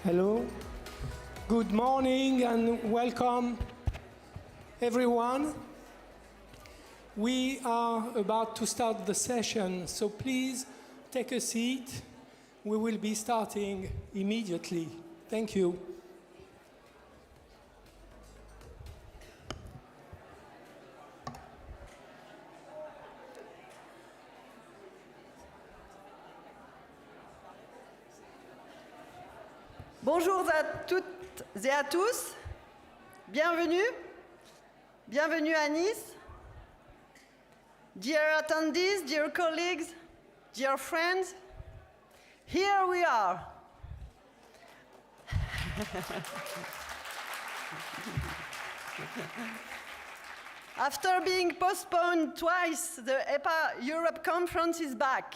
Hello. Good morning and welcome, everyone. We are about to start the session, so please take a seat. We will be starting immediately. Thank you. Bonjour à toutes et à tous, bienvenue à Nice. Dear attendees, dear colleagues, dear friends, here we are. After being postponed twice, the HEPA Europe conference is back.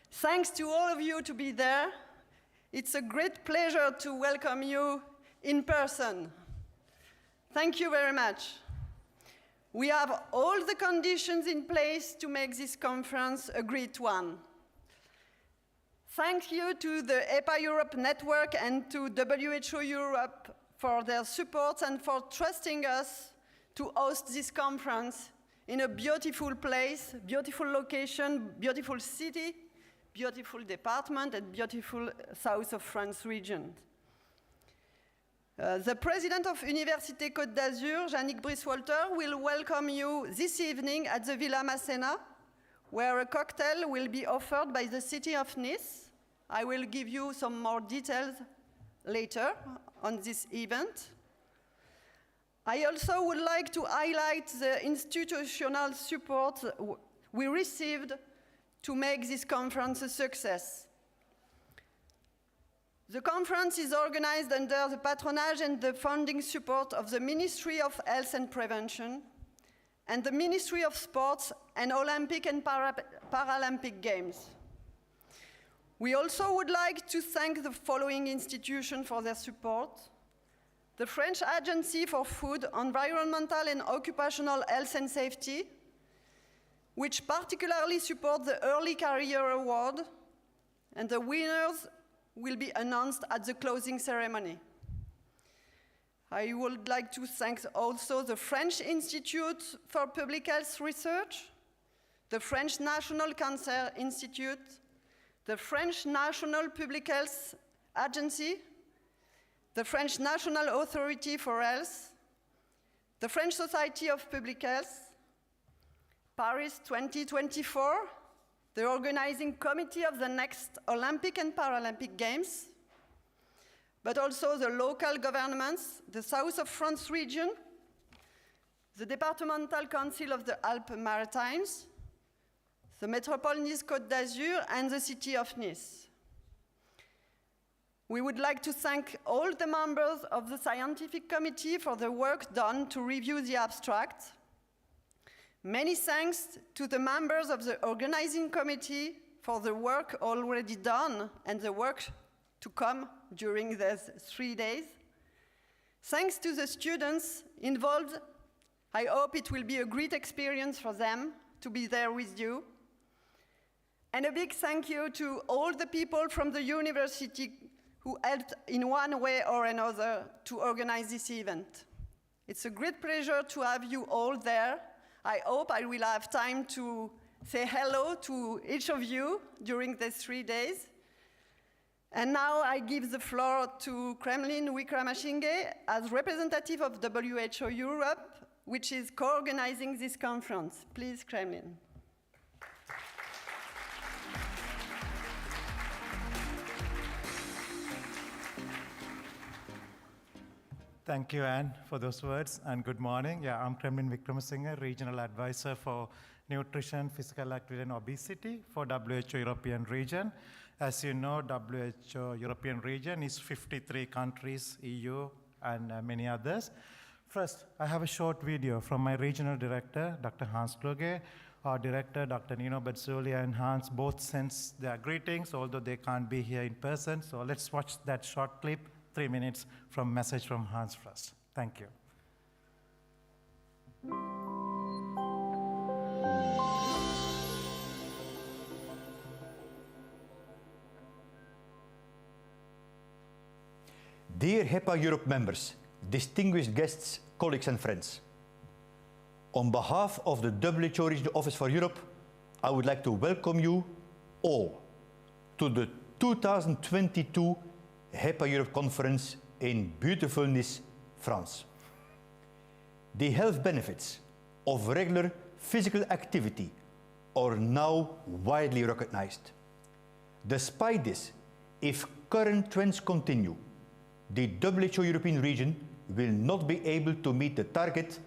Thanks to all of you to be there. It's a great pleasure to welcome you in person. Thank you very much. We have all the conditions in place to make this conference a great one. Thank you to the HEPA Europe Network and to WHO Europe for their support and for trusting us to host this conference in a beautiful place, beautiful location, beautiful city, beautiful department, and beautiful south of France region. The president of Université Côte d'Azur, Yannick Brice-Walter, will welcome you this evening at the Villa Masséna, where a cocktail will be offered by the city of Nice. I will give you some more details later on this event. I also would like to highlight the institutional support we received to make this conference a success. The conference is organized under the patronage and the funding support of the Ministry of Health and Prevention and the Ministry of Sports and Olympic and Paralympic Games. We also would like to thank the following institutions for their support: the French Agency for Food, Environmental and Occupational Health and Safety, which particularly support the Early Career Award, and the winners will be announced at the closing ceremony. I would like to thank also the French Institute for Public Health Research, the French National Cancer Institute, the French National Public Health Agency, the French National Authority for Health, the French Society of Public Health, Paris 2024, the organizing committee of the next Olympic and Paralympic Games, but also the local governments, the South of France region, the Departmental Council of the Alpes-Maritimes, the Métropole Nice-Côte d'Azur, and the city of Nice. We would like to thank all the members of the scientific committee for the work done to review the abstract. Many thanks to the members of the organizing committee for the work already done and the work to come during these 3 days. Thanks to the students involved. I hope it will be a great experience for them to be there with you. And a big thank you to all the people from the university who helped in one way or another to organize this event. It's a great pleasure to have you all there. I hope I will have time to say hello to each of you during these 3 days. And now I give the floor to Kremlin Wickramasinghe as representative of WHO Europe, which is co-organizing this conference. Please, Kremlin. Thank you, Anne, for those words, and good morning. Yeah, I'm Kremlin Wickramasinghe, Regional Advisor for Nutrition, Physical Activity, and Obesity for WHO European Region. As you know, WHO European Region is 53 countries, EU, and many others. First, I have a short video from my regional director, Dr. Hans Kluge, our director, Dr. Nino Bezzoli, and Hans both sends their greetings, although they can't be here in person. So let's watch that short clip. 3 minutes from message from Hans first. Thank you. Dear HEPA Europe members, distinguished guests, colleagues and friends. On behalf of the WHO Regional Office for Europe, I would like to welcome you all to the 2022 HEPA Europe Conference in beautiful Nice, France. The health benefits of regular physical activity are now widely recognized. Despite this, if current trends continue, the WHO European region will not be able to meet the target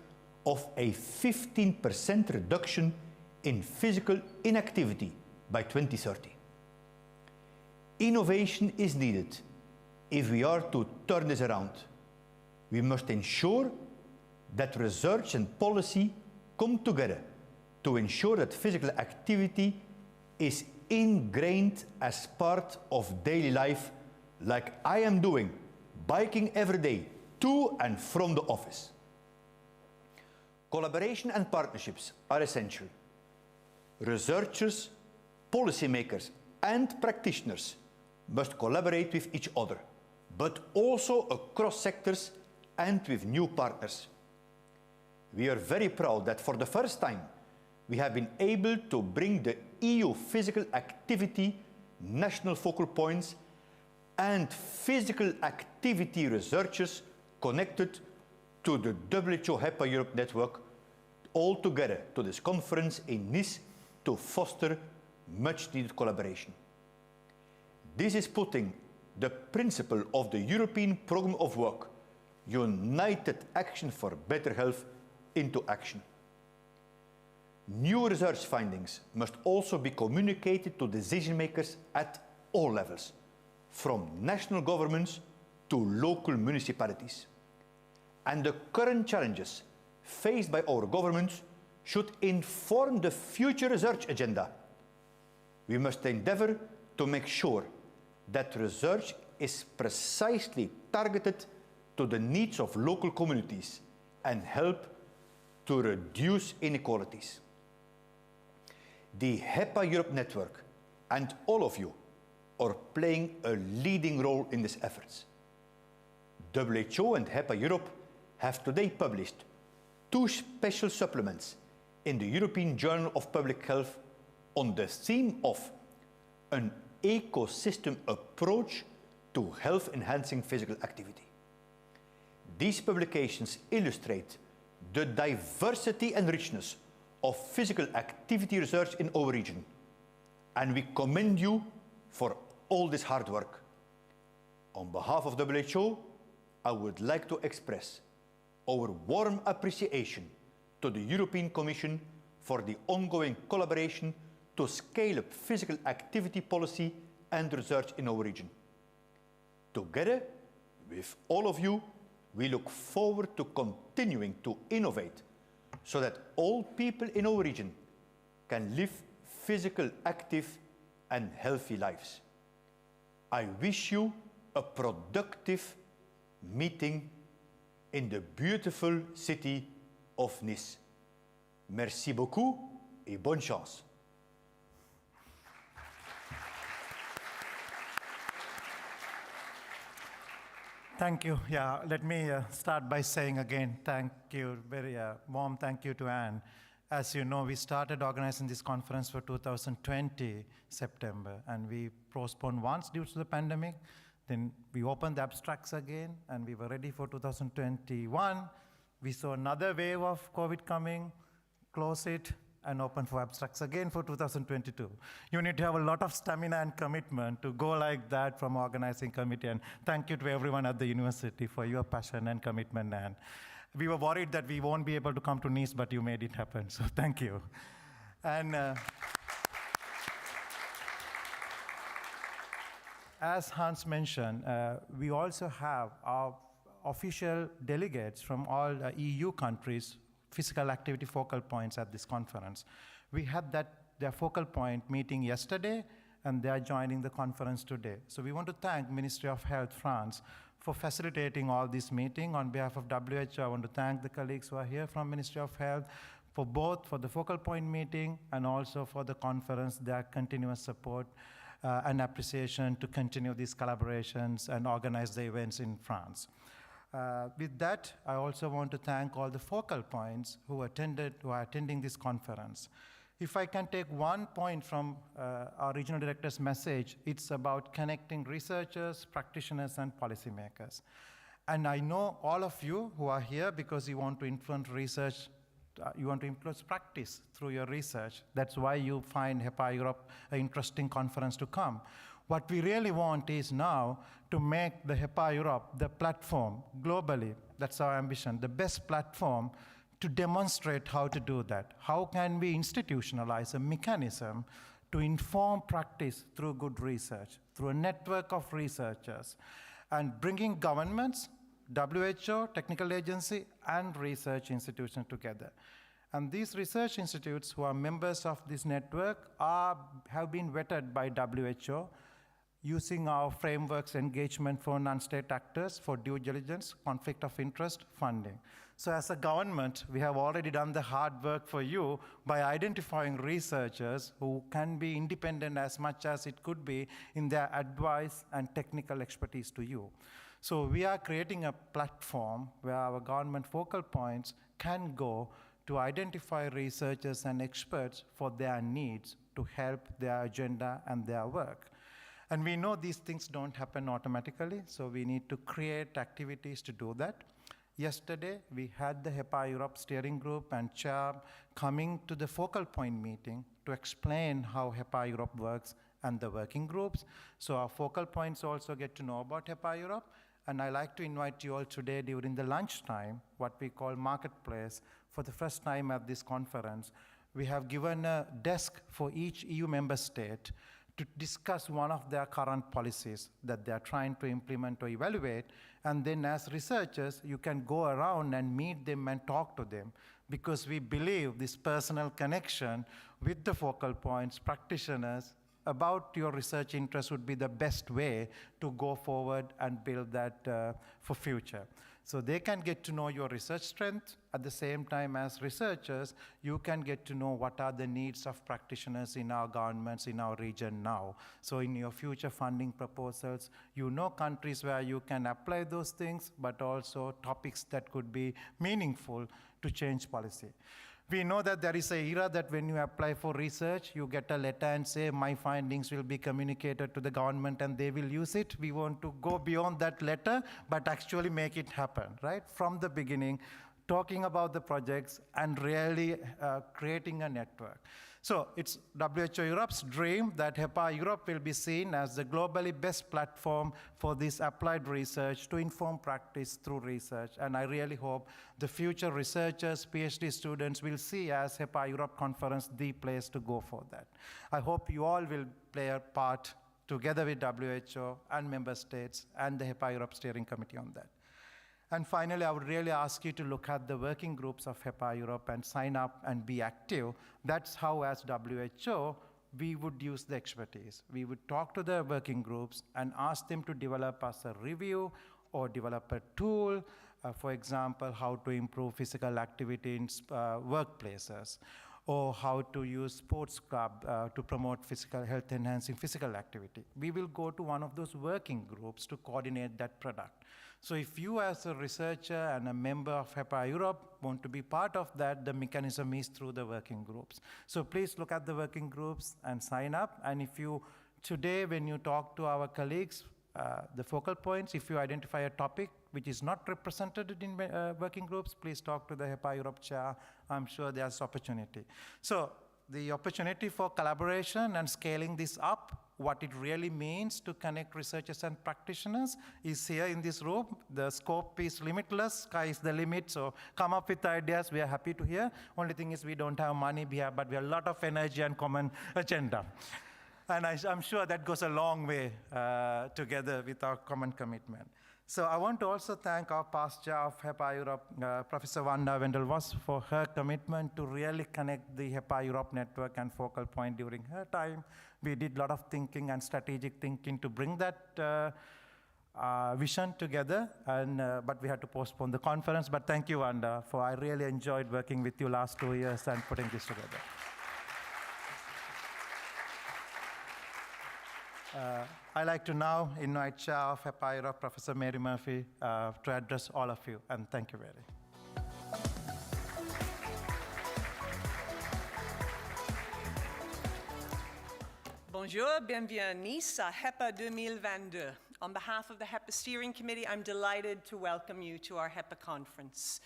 of a 15% reduction in physical inactivity by 2030. Innovation is needed if we are to turn this around. We must ensure that research and policy come together to ensure that physical activity is ingrained as part of daily life, like I am doing, biking every day to and from the office. Collaboration and partnerships are essential. Researchers, policymakers, and practitioners must collaborate with each other, but also across sectors and with new partners. We are very proud that for the first time, we have been able to bring the EU physical activity national focal points and physical activity researchers connected to the WHO HEPA Europe network all together to this conference in Nice to foster much needed collaboration. This is putting the principle of the European Programme of Work, United Action for Better Health, into action. New research findings must also be communicated to decision makers at all levels, from national governments to local municipalities. And the current challenges faced by our governments should inform the future research agenda. We must endeavour to make sure that research is precisely targeted to the needs of local communities and help to reduce inequalities. The HEPA Europe network and all of you are playing a leading role in these efforts. WHO and HEPA Europe have today published 2 special supplements in the European Journal of Public Health on the theme of an ecosystem approach to health-enhancing physical activity. These publications illustrate the diversity and richness of physical activity research in our region, and we commend you for all this hard work. On behalf of WHO, I would like to express our warm appreciation to the European Commission for the ongoing collaboration to scale up physical activity policy and research in our region. Together with all of you, we look forward to continuing to innovate so that all people in our region can live physical, active and healthy lives. I wish you a productive meeting in the beautiful city of Nice. Merci beaucoup et bonne chance. Thank you. Yeah, let me start by saying again, thank you, very warm thank you to Anne. As you know, we started organizing this conference for 2020, September, and we postponed once due to the pandemic. Then we opened the abstracts again, and we were ready for 2021. We saw another wave of COVID coming, close it, and open for abstracts again for 2022. You need to have a lot of stamina and commitment to go like that from organizing committee. And thank you to everyone at the university for your passion and commitment. And we were worried that we won't be able to come to Nice, but you made it happen. So thank you. And as Hans mentioned, we also have our official delegates from all EU countries, physical activity focal points at this conference. We had their focal point meeting yesterday, and they are joining the conference today. So we want to thank Ministry of Health France for facilitating all this meeting. On behalf of WHO, I want to thank the colleagues who are here from Ministry of Health for the focal point meeting and also for the conference, their continuous support. and appreciation to continue these collaborations and organize the events in France. With that, I also want to thank all the focal points who are attending this conference. If I can take one point from our regional director's message, it's about connecting researchers, practitioners, and policymakers. And I know all of you who are here because you want to influence research, you want to influence practice through your research. That's why you find HEPA Europe an interesting conference to come. What we really want is now to make the HEPA Europe the platform globally, that's our ambition, the best platform to demonstrate how to do that. How can we institutionalize a mechanism to inform practice through good research, through a network of researchers, and bringing governments, WHO, technical agency, and research institutions together. And these research institutes who are members of this network have been vetted by WHO using our frameworks engagement for non-state actors for due diligence, conflict of interest, funding. So as a government, we have already done the hard work for you by identifying researchers who can be independent as much as it could be in their advice and technical expertise to you. So we are creating a platform where our government focal points can go to identify researchers and experts for their needs to help their agenda and their work. And we know these things don't happen automatically, so we need to create activities to do that. Yesterday, we had the HEPA Europe steering group and chair coming to the focal point meeting to explain how HEPA Europe works and the working groups. So our focal points also get to know about HEPA Europe. And I'd like to invite you all today during the lunchtime, what we call marketplace, for the first time at this conference. We have given a desk for each EU member state to discuss one of their current policies that they're trying to implement or evaluate. And then as researchers, you can go around and meet them and talk to them, because we believe this personal connection with the focal points, practitioners, about your research interest would be the best way to go forward and build that for future. So they can get to know your research strength. At the same time, as researchers, you can get to know what are the needs of practitioners in our governments, in our region now. So in your future funding proposals, you know countries where you can apply those things, but also topics that could be meaningful to change policy. We know that there is an era that when you apply for research, you get a letter and say, my findings will be communicated to the government and they will use it. We want to go beyond that letter, but actually make it happen, right? From the beginning, talking about the projects and really creating a network. So it's WHO Europe's dream that HEPA Europe will be seen as the globally best platform for this applied research to inform practice through research. And I really hope the future researchers, PhD students will see as HEPA Europe conference the place to go for that. I hope you all will play a part together with WHO and member states and the HEPA Europe Steering Committee on that. And finally, I would really ask you to look at the working groups of HEPA Europe and sign up and be active. That's how, as WHO, we would use the expertise. We would talk to the working groups and ask them to develop us a review or develop a tool, for example, how to improve physical activity in workplaces, or how to use sports club to promote physical health, enhancing physical activity. We will go to one of those working groups to coordinate that product. So if you as a researcher and a member of HEPA Europe want to be part of that, the mechanism is through the working groups. So please look at the working groups and sign up. And if you, today when you talk to our colleagues, the focal points, if you identify a topic which is not represented in working groups, please talk to the HEPA Europe chair. I'm sure there's opportunity. So the opportunity for collaboration and scaling this up, what it really means to connect researchers and practitioners is here in this room. The scope is limitless, sky is the limit, so come up with ideas, we are happy to hear. Only thing is we don't have money here, but we have a lot of energy and common agenda. And I'm sure that goes a long way together with our common commitment. So I want to also thank our past chair of HEPA Europe, Professor Wanda Wendelwas, for her commitment to really connect the HEPA Europe network and focal point during her time. We did a lot of thinking and strategic thinking to bring that vision together, and but we had to postpone the conference. But thank you, Wanda, for I really enjoyed working with you last 2 years and putting this together. I'd like to now invite Chair of HEPA Europe, Professor Mary Murphy, to address all of you, and thank you very. Bonjour, bienvenue à Nice à HEPA 2022. On behalf of the HEPA Steering Committee, I'm delighted to welcome you to our HEPA conference.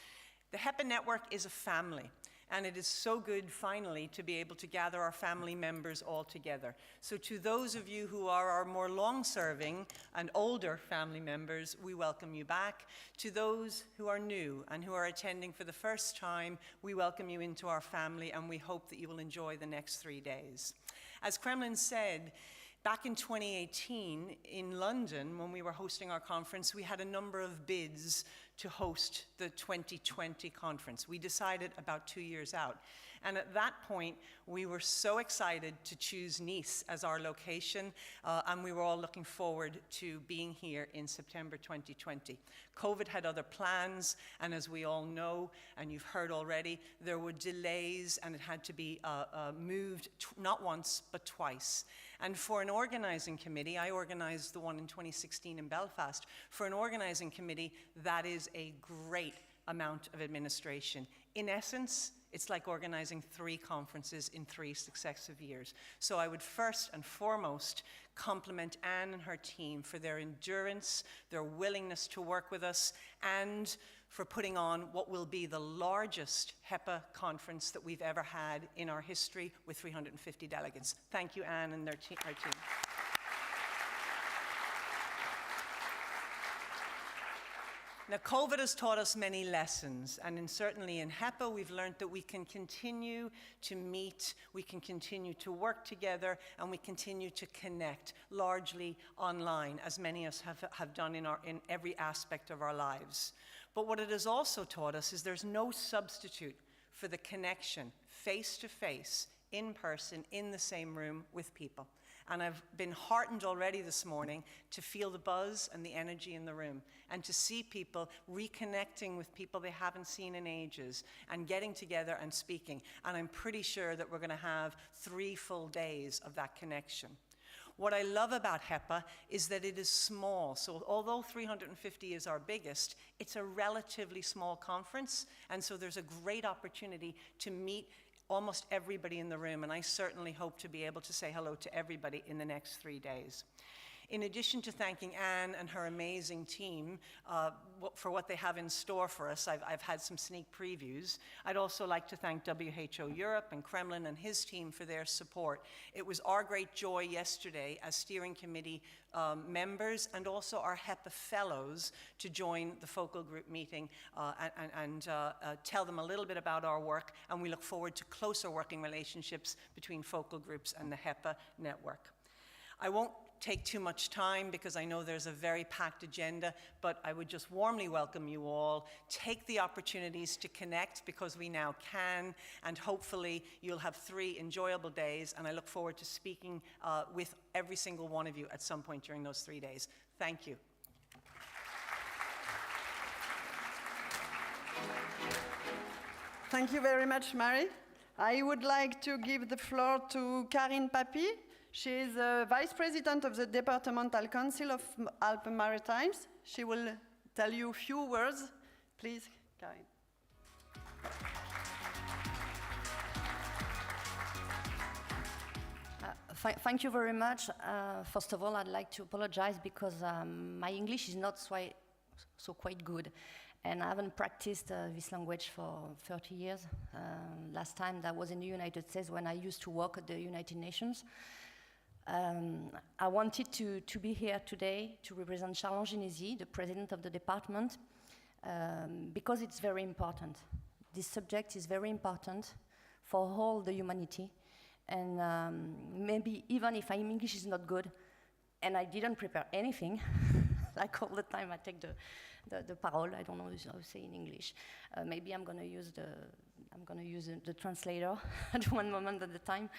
The HEPA network is a family, and it is so good, finally, to be able to gather our family members all together. So to those of you who are our more long-serving and older family members, we welcome you back. To those who are new and who are attending for the first time, we welcome you into our family, and we hope that you will enjoy the next 3 days. As Kremlin said, back in 2018 in London, when we were hosting our conference, we had a number of bids to host the 2020 conference. We decided about 2 years out. And at that point, we were so excited to choose Nice as our location, and we were all looking forward to being here in September 2020. COVID had other plans, and as we all know, and you've heard already, there were delays, and it had to be moved not once, but twice. And for an organizing committee, I organized the one in 2016 in Belfast. For an organizing committee, that is a great amount of administration. In essence, it's like organizing 3 conferences in 3 successive years. So I would first and foremost compliment Anne and her team for their endurance, their willingness to work with us, and for putting on what will be the largest HEPA conference that we've ever had in our history with 350 delegates. Thank you, Anne and her team. Now, COVID has taught us many lessons, and certainly in HEPA, we've learned that we can continue to meet, we can continue to work together, and we continue to connect, largely online, as many of us have done in every aspect of our lives. But what it has also taught us is there's no substitute for the connection, face-to-face, in person, in the same room with people. And I've been heartened already this morning to feel the buzz and the energy in the room, and to see people reconnecting with people they haven't seen in ages, and getting together and speaking. And I'm pretty sure that we're going to have 3 full days of that connection. What I love about HEPA is that it is small. So although 350 is our biggest, it's a relatively small conference, and so there's a great opportunity to meet almost everybody in the room, and I certainly hope to be able to say hello to everybody in the next 3 days. In addition to thanking Anne and her amazing team for what they have in store for us, I've had some sneak previews. I'd also like to thank WHO Europe and Kremlin and his team for their support. It was our great joy yesterday as steering committee members and also our HEPA fellows to join the focal group meeting and tell them a little bit about our work, and we look forward to closer working relationships between focal groups and the HEPA network. I won't take too much time because I know there's a very packed agenda, but I would just warmly welcome you all. Take the opportunities to connect because we now can, and hopefully you'll have 3 enjoyable days, and I look forward to speaking with every single one of you at some point during those 3 days. Thank you. Thank you very much, Mary. I would like to give the floor to Karine Papy. She is the Vice President of the Departmental Council of Alpes-Maritimes. She will tell you a few words. Please, Karine. Thank you very much. First of all, I'd like to apologize because my English is not so quite good. And I haven't practiced this language for 30 years. Last time that was in the United States when I used to work at the United Nations. I wanted to be here today to represent Charles Genesi, the president of the department, because it's very important. This subject is very important for all the humanity. And maybe even if my English is not good, and I didn't prepare anything, like all the time I take the parole, I don't know how to say in English. Maybe I'm gonna use the translator at one moment at a time.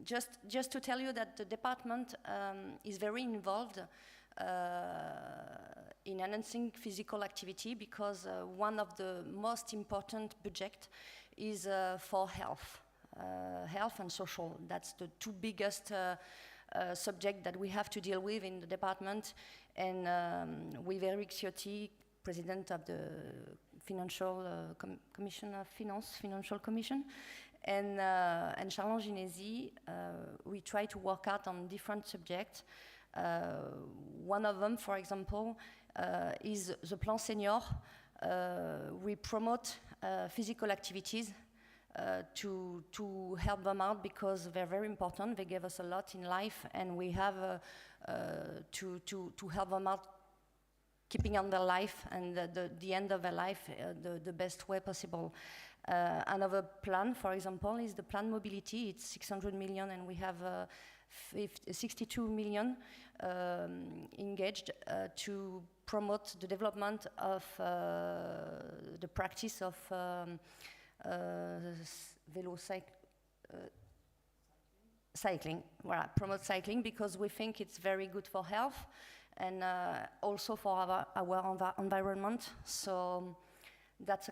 Just to tell you that the department is very involved in enhancing physical activity because one of the most important budget is for health and social. That's the 2 biggest subject that we have to deal with in the department, and with Eric Ciotti, president of the Financial Commission of Finance, Financial Commission, and Charles Ginesi, we try to work out on different subjects. One of them, for example, is the Plan Senior. We promote physical activities to help them out because they're very important. They gave us a lot in life, and we have to help them out, keeping on their life and the end of their life the best way possible. Another plan, for example, is the Plan Mobility. It's 600 million, and we have 62 million engaged to promote the development of the practice of cycling. Voilà, promote cycling because we think it's very good for health and also for our environment. So that's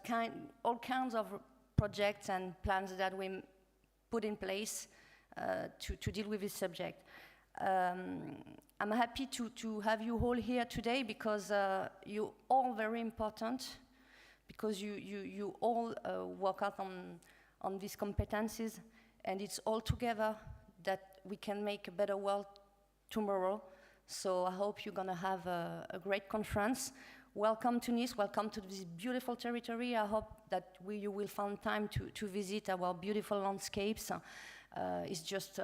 all kinds of projects and plans that we put in place to deal with this subject. I'm happy to have you all here today because you're all very important, because you all work out on these competencies, and it's all together that we can make a better world tomorrow. So I hope you're gonna have a great conference. Welcome to Nice, welcome to this beautiful territory. I hope that you will find time to visit our beautiful landscapes. It's just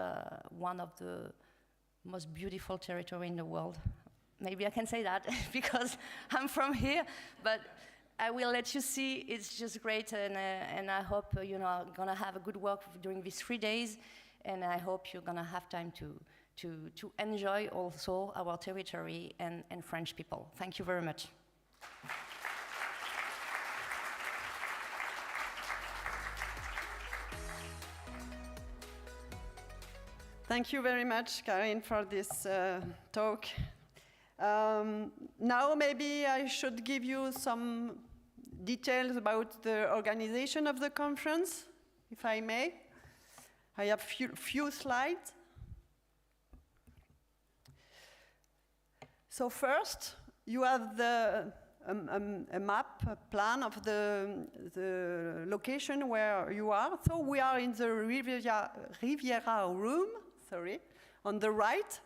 one of the most beautiful territory in the world. Maybe I can say that because I'm from here, but I will let you see. It's just great, and I hope you're gonna have a good work during these 3 days, and I hope you're gonna have time to enjoy also our territory and French people. Thank you very much. Thank you very much, Karine, for this talk. Now maybe I should give you some details about the organization of the conference, if I may. I have few slides. So first, you have a map, a plan of the location where you are. So we are in the Riviera room, on the right.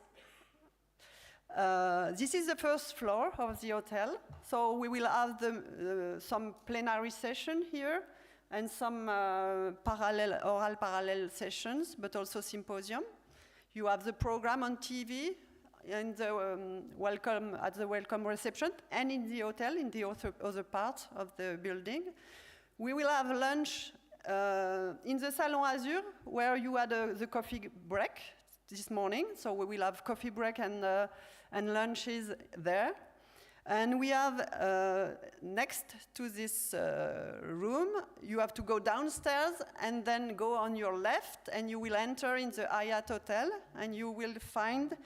This is the first floor of the hotel. So we will have some plenary session here and some oral parallel sessions, but also symposium. You have the program on TV and the welcome reception, and in the hotel, in the other part of the building. We will have lunch in the Salon Azur, where you had the coffee break this morning. So we will have coffee break and lunches there. And we have, next to this room, you have to go downstairs and then go on your left, and you will enter in the Hyatt Hotel, and you will find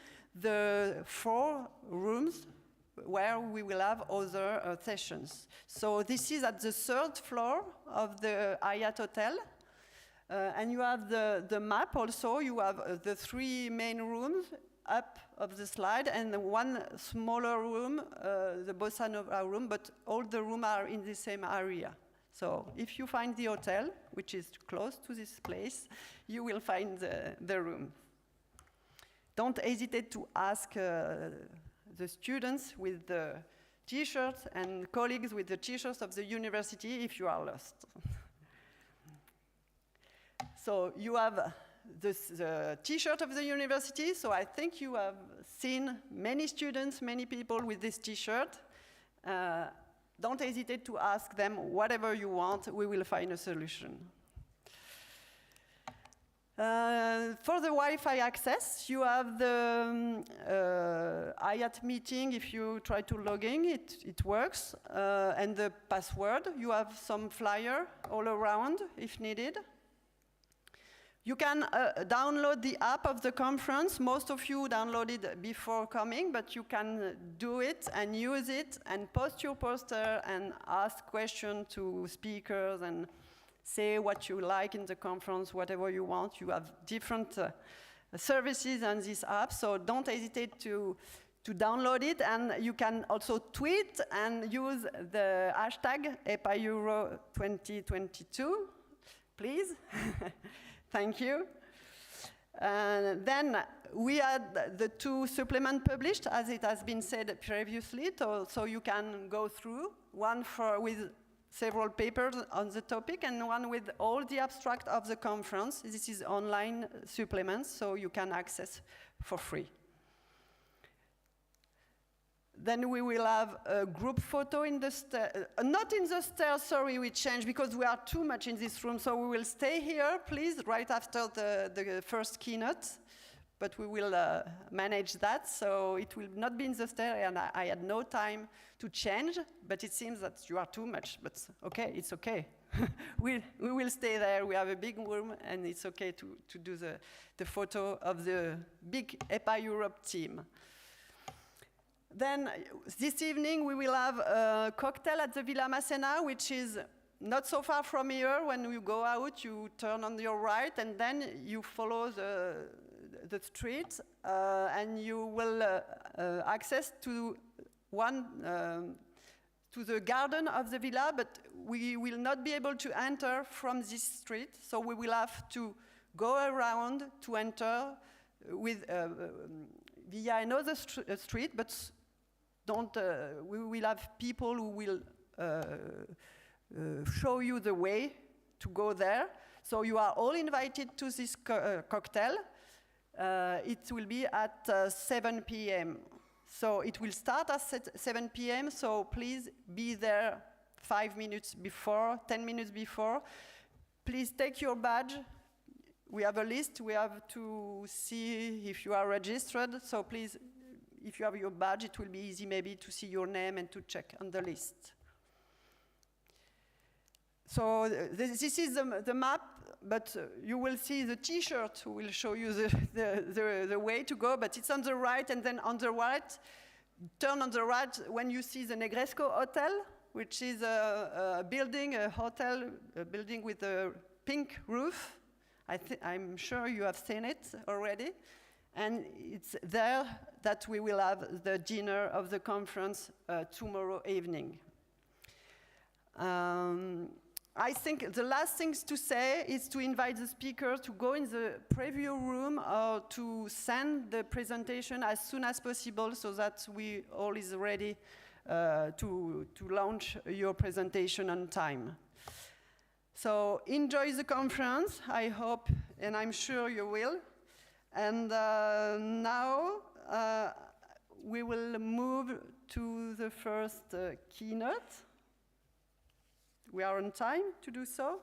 the 4 rooms where we will have other sessions. So this is at the 3rd floor of the Hyatt Hotel. And you have the map also. You have the 3 main rooms up of the slide, and one smaller room, the Bossa Nova room, but all the rooms are in the same area. So if you find the hotel, which is close to this place, you will find the room. Don't hesitate to ask the students with the T-shirts and colleagues with the T-shirts of the university if you are lost. So you have the T-shirt of the university, so I think you have seen many students, many people with this T-shirt. Don't hesitate to ask them whatever you want, we will find a solution. For the Wi-Fi access, you have the Hyatt meeting. If you try to log in, it works. And the password, you have some flyer all around if needed. You can download the app of the conference. Most of you downloaded before coming, but you can do it and use it and post your poster and ask questions to speakers and say what you like in the conference, whatever you want. You have different services on this app, so don't hesitate to download it, and you can also tweet and use the hashtag HEPA Euro 2022, please. Thank you. Then we had the 2 supplements published, as it has been said previously, so you can go through, one with several papers on the topic, and one with all the abstract of the conference. This is online supplements, so you can access for free. Then we will have a group photo in the stairs. Not in the stairs, sorry, we changed because we are too much in this room. So we will stay here, please, right after the first keynote. But we will manage that. So it will not be in the stairs, and I had no time to change. But it seems that you are too much. But okay, it's okay. we will stay there. We have a big room, and it's okay to do the photo of the big HEPA Europe team. Then this evening we will have a cocktail at the Villa Masséna, which is not so far from here. When you go out, you turn on your right, and then you follow the street, and you will access to the garden of the villa, but we will not be able to enter from this street, so we will have to go around to enter with via another street, but we will have people who will show you the way to go there. So you are all invited to this cocktail. It will be at 7 p.m. So it will start at 7 p.m. So please be there 5 minutes before, 10 minutes before. Please take your badge. We have a list. We have to see if you are registered. So please, if you have your badge, it will be easy maybe to see your name and to check on the list. So this is the map, but you will see the T-shirt who will show you the way to go, but it's on the right, and then on the right, turn on the right when you see the Negresco Hotel, which is a building, a hotel, a building with a pink roof. I'm sure you have seen it already. And it's there that we will have the dinner of the conference tomorrow evening. I think the last things to say is to invite the speaker to go in the preview room or to send the presentation as soon as possible so that we all is ready to launch your presentation on time. So enjoy the conference, I hope, and I'm sure you will. And now we will move to the first keynote. We are on time to do so,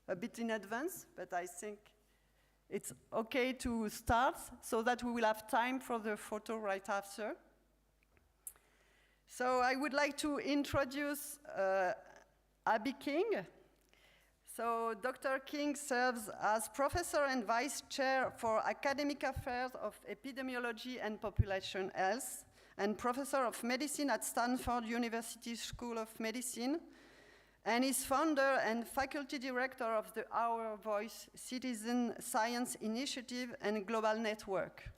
a bit in advance, but I think it's okay to start so that we will have time for the photo right after. So I would like to introduce Abby King. So Dr. King serves as Professor and Vice Chair for Academic Affairs of Epidemiology and Population Health, and Professor of Medicine at Stanford University School of Medicine, and is founder and faculty director of the Our Voice Citizen Science Initiative and Global Network.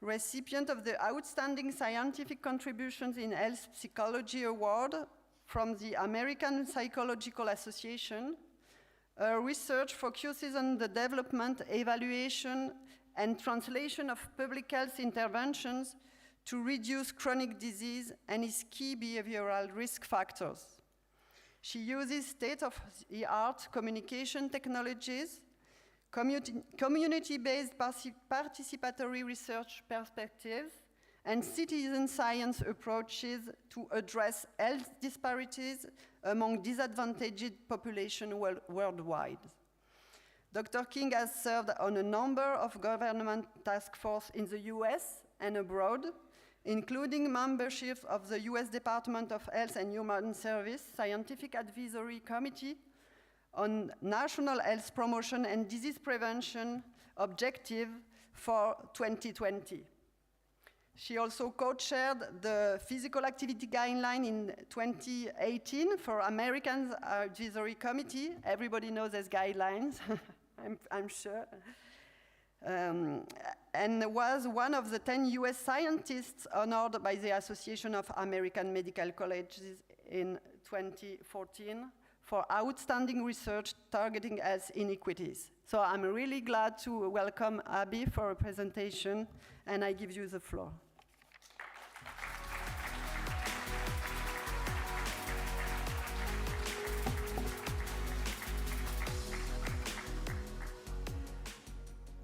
Recipient of the Outstanding Scientific Contributions in Health Psychology Award from the American Psychological Association. Her research focuses on the development, evaluation, and translation of public health interventions to reduce chronic disease and its key behavioral risk factors. She uses state-of-the-art communication technologies, community-based participatory research perspectives, and citizen science approaches to address health disparities among disadvantaged populations worldwide. Dr. King has served on a number of government task forces in the US and abroad, including membership of the US Department of Health and Human Services Scientific Advisory Committee on National Health Promotion and Disease Prevention Objective for 2020. She also co-chaired the Physical Activity Guideline in 2018 for American Advisory Committee. Everybody knows these guidelines, I'm sure. and was one of the 10 US scientists honored by the Association of American Medical Colleges in 2014 for outstanding research targeting health inequities. So I'm really glad to welcome Abby for a presentation, and I give you the floor.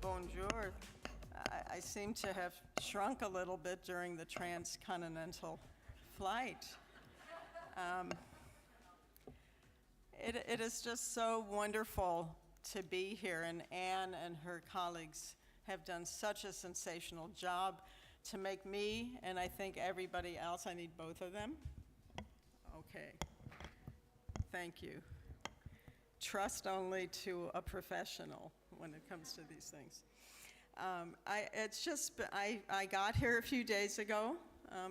Bonjour. I seem to have shrunk a little bit during the transcontinental flight. It is just so wonderful to be here, and Anne and her colleagues have done such a sensational job to make me, and I think everybody else, I need both of them. Okay, thank you. Trust only to a professional when it comes to these things. I got here a few days ago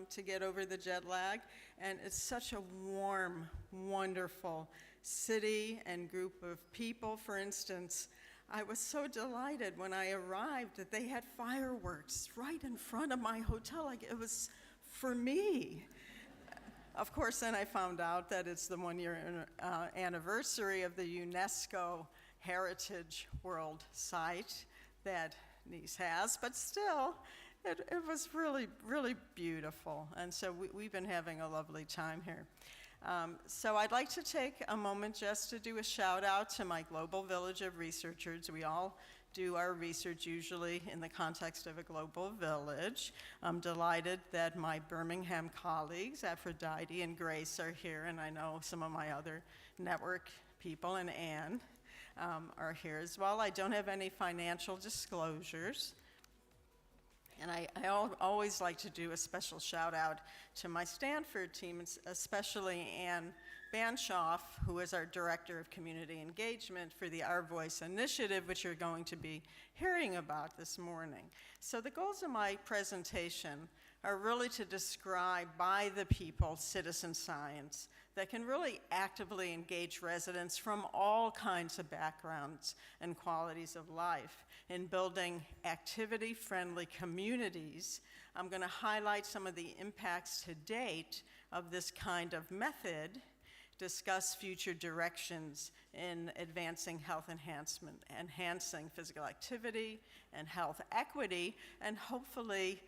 to get over the jet lag, and it's such a warm, wonderful city and group of people. For instance, I was so delighted when I arrived that they had fireworks right in front of my hotel, like it was for me. Of course, then I found out that it's the 1-year anniversary of the UNESCO Heritage World Site that Nice has, but still, it was really, really beautiful. And so we've been having a lovely time here. So I'd like to take a moment just to do a shout out to my global village of researchers. We all do our research usually in the context of a global village. I'm delighted that my Birmingham colleagues, Aphrodite and Grace, are here, and I know some of my other network people, and Anne, are here as well. I don't have any financial disclosures. And I always like to do a special shout out to my Stanford team, especially Anne Banshoff, who is our Director of Community Engagement for the Our Voice initiative, which you're going to be hearing about this morning. So the goals of my presentation are really to describe by the people citizen science that can really actively engage residents from all kinds of backgrounds and qualities of life in building activity-friendly communities. I'm going to highlight some of the impacts to date of this kind of method, discuss future directions in advancing health enhancement, enhancing physical activity and health equity, and hopefully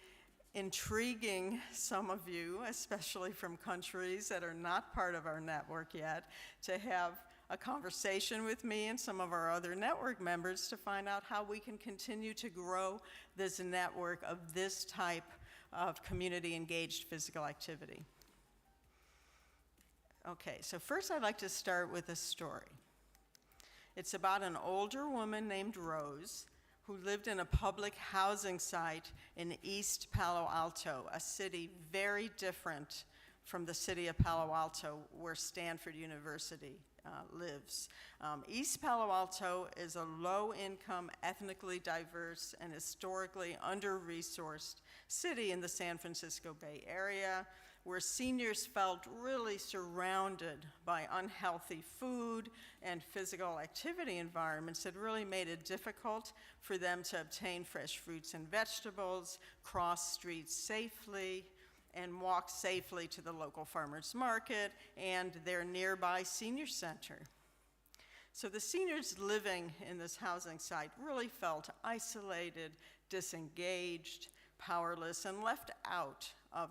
intriguing some of you, especially from countries that are not part of our network yet, to have a conversation with me and some of our other network members to find out how we can continue to grow this network of this type of community-engaged physical activity. Okay, so first I'd like to start with a story. It's about an older woman named Rose who lived in a public housing site in East Palo Alto, a city very different from the city of Palo Alto where Stanford University lives. East Palo Alto is a low-income, ethnically diverse, and historically under-resourced city in the San Francisco Bay Area, where seniors felt really surrounded by unhealthy food and physical activity environments that really made it difficult for them to obtain fresh fruits and vegetables, cross streets safely, and walk safely to the local farmers market and their nearby senior center. So the seniors living in this housing site really felt isolated, disengaged, powerless, and left out of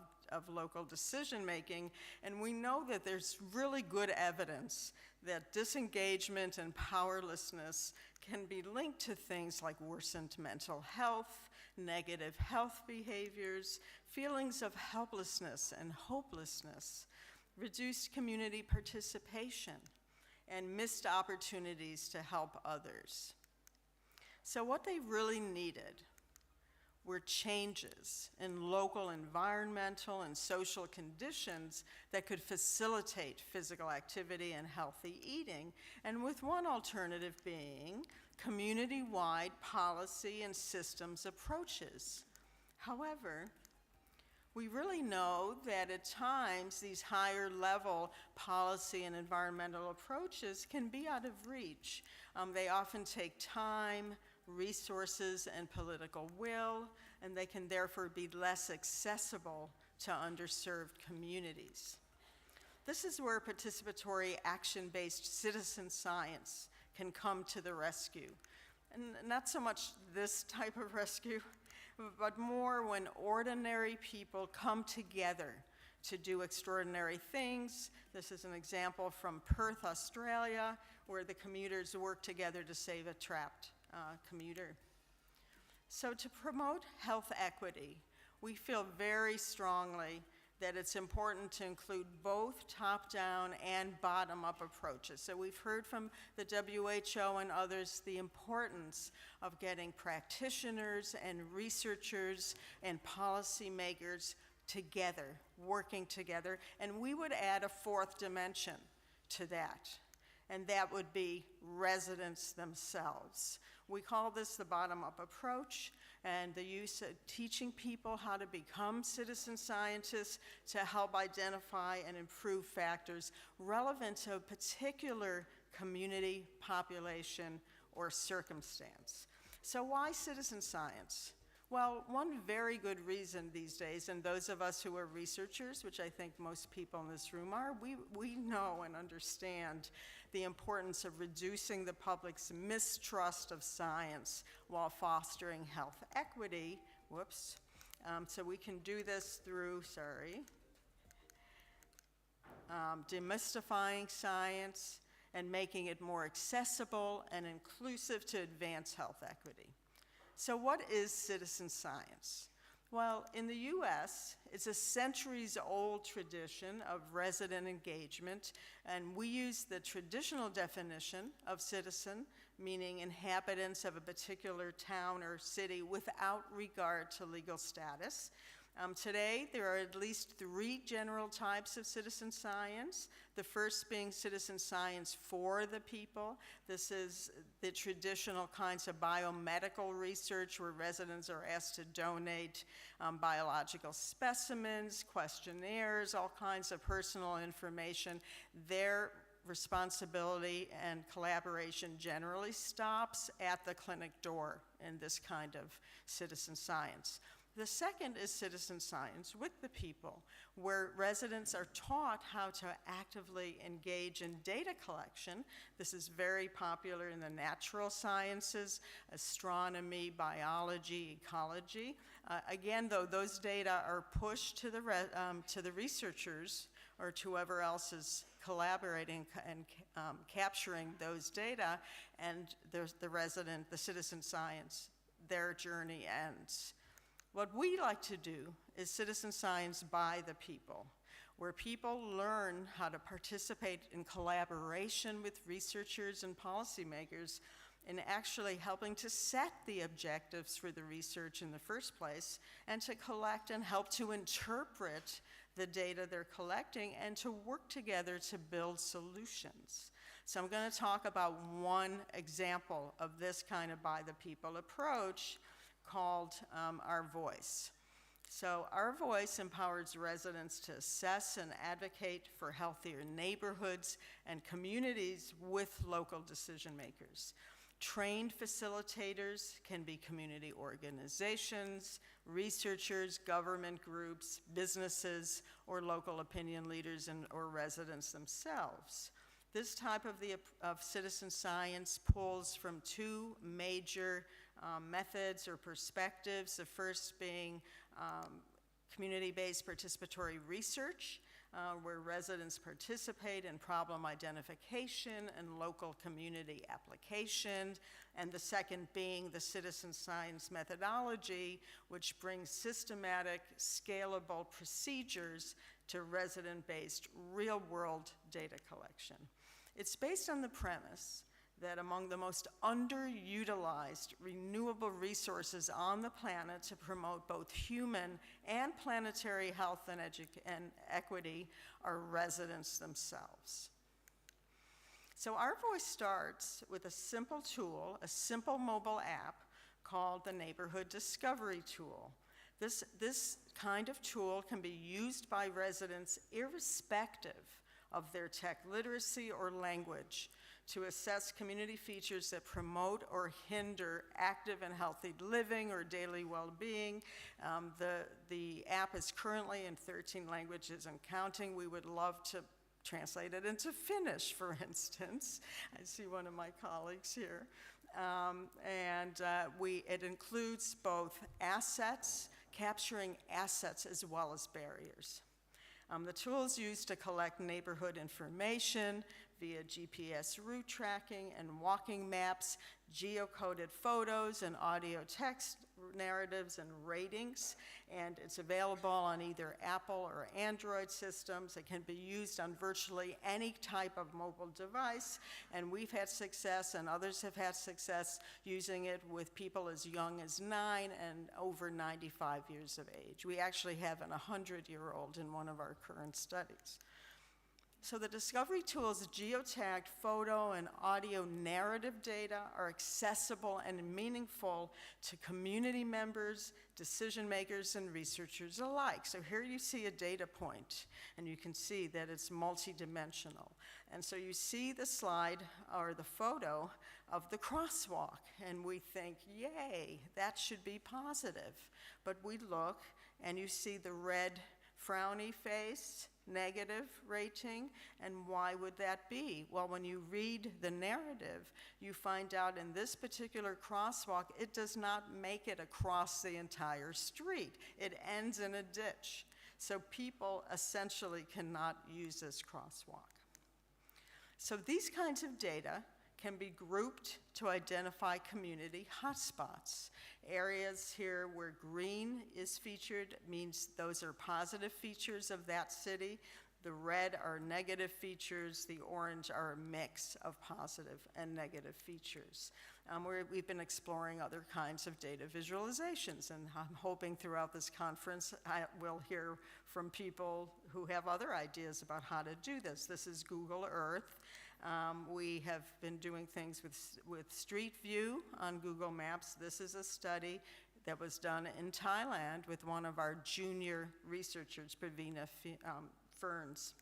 local decision-making, and we know that there's really good evidence that disengagement and powerlessness can be linked to things like worsened mental health, negative health behaviors, feelings of helplessness and hopelessness, reduced community participation, and missed opportunities to help others. So what they really needed were changes in local environmental and social conditions that could facilitate physical activity and healthy eating, and with one alternative being community-wide policy and systems approaches. However, we really know that at times these higher level policy and environmental approaches can be out of reach. They often take time, resources, and political will, and they can therefore be less accessible to underserved communities. This is where participatory action-based citizen science can come to the rescue. And not so much this type of rescue, but more when ordinary people come together to do extraordinary things. This is an example from Perth, Australia, where the commuters work together to save a trapped commuter. So to promote health equity, we feel very strongly that it's important to include both top-down and bottom-up approaches. So we've heard from the WHO and others the importance of getting practitioners and researchers and policymakers together, working together, and we would add a fourth dimension to that, and that would be residents themselves. We call this the bottom-up approach, and the use of teaching people how to become citizen scientists to help identify and improve factors relevant to a particular community, population, or circumstance. So why citizen science? Well, one very good reason these days, and those of us who are researchers, which I think most people in this room are, we know and understand the importance of reducing the public's mistrust of science while fostering health equity. Whoops. So we can do this through, demystifying science and making it more accessible and inclusive to advance health equity. So what is citizen science? Well, in the US, it's a centuries-old tradition of resident engagement, and we use the traditional definition of citizen, meaning inhabitants of a particular town or city without regard to legal status. Today, there are at least 3 general types of citizen science. The first being citizen science for the people. This is the traditional kinds of biomedical research where residents are asked to donate biological specimens, questionnaires, all kinds of personal information. Their responsibility and collaboration generally stops at the clinic door in this kind of citizen science. The second is citizen science with the people, where residents are taught how to actively engage in data collection. This is very popular in the natural sciences, astronomy, biology, ecology. Again, though, those data are pushed to the researchers or to whoever else is collaborating and capturing those data, and the citizen science, their journey ends. What we like to do is citizen science by the people, where people learn how to participate in collaboration with researchers and policymakers in actually helping to set the objectives for the research in the first place, and to collect and help to interpret the data they're collecting and to work together to build solutions. So I'm going to talk about one example of this kind of by the people approach, called Our Voice. So Our Voice empowers residents to assess and advocate for healthier neighborhoods and communities with local decision makers. Trained facilitators can be community organizations, researchers, government groups, businesses, or local opinion leaders or residents themselves. This type of citizen science pulls from 2 major methods or perspectives, the first being community-based participatory research, where residents participate in problem identification and local community application, and the second being the citizen science methodology, which brings systematic, scalable procedures to resident-based, real-world data collection. It's based on the premise that among the most underutilized renewable resources on the planet to promote both human and planetary health and equity are residents themselves. So Our Voice starts with a simple tool, a simple mobile app called the Neighborhood Discovery Tool. This kind of tool can be used by residents irrespective of their tech literacy or language to assess community features that promote or hinder active and healthy living or daily well-being. The app is currently in 13 languages and counting. We would love to translate it into Finnish, for instance. I see one of my colleagues here. It includes both assets, capturing assets as well as barriers. The tool is used to collect neighborhood information via GPS route tracking and walking maps, geocoded photos and audio text narratives and ratings, and it's available on either Apple or Android systems. It can be used on virtually any type of mobile device, and we've had success and others have had success using it with people as young as 9 and over 95 years of age. We actually have an 100-year-old in one of our current studies. So the Discovery Tool's geotagged photo and audio narrative data are accessible and meaningful to community members, decision makers, and researchers alike. So here you see a data point, and you can see that it's multidimensional. And so you see the slide or the photo of the crosswalk, and we think, yay, that should be positive. But we look, and you see the red frowny face, negative rating, and why would that be? Well, when you read the narrative, you find out in this particular crosswalk, it does not make it across the entire street. It ends in a ditch. So people essentially cannot use this crosswalk. So these kinds of data can be grouped to identify community hotspots. Areas here where green is featured means those are positive features of that city. The red are negative features. The orange are a mix of positive and negative features. We've been exploring other kinds of data visualizations, and I'm hoping throughout this conference I will hear from people who have other ideas about how to do this. This is Google Earth. We have been doing things with Street View on Google Maps. This is a study that was done in Thailand with one of our junior researchers, Pravina Ferns.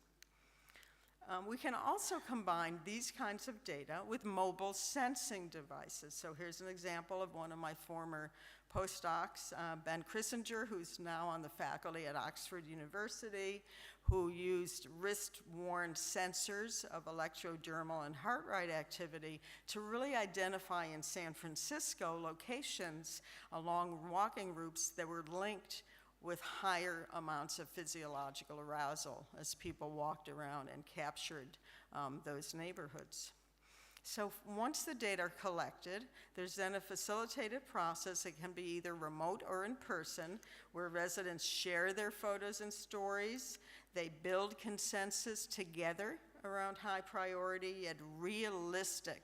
We can also combine these kinds of data with mobile sensing devices. So here's an example of one of my former postdocs, Ben Krissinger, who's now on the faculty at Oxford University, who used wrist-worn sensors of electrodermal and heart rate activity to really identify in San Francisco locations along walking routes that were linked with higher amounts of physiological arousal as people walked around and captured those neighborhoods. So once the data are collected, there's then a facilitated process. It can be either remote or in person, where residents share their photos and stories. They build consensus together around high priority yet realistic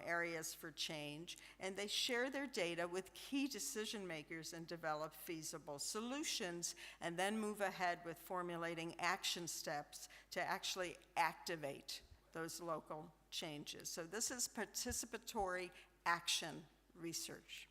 areas for change, and they share their data with key decision makers and develop feasible solutions, and then move ahead with formulating action steps to actually activate those local changes. So this is participatory action research.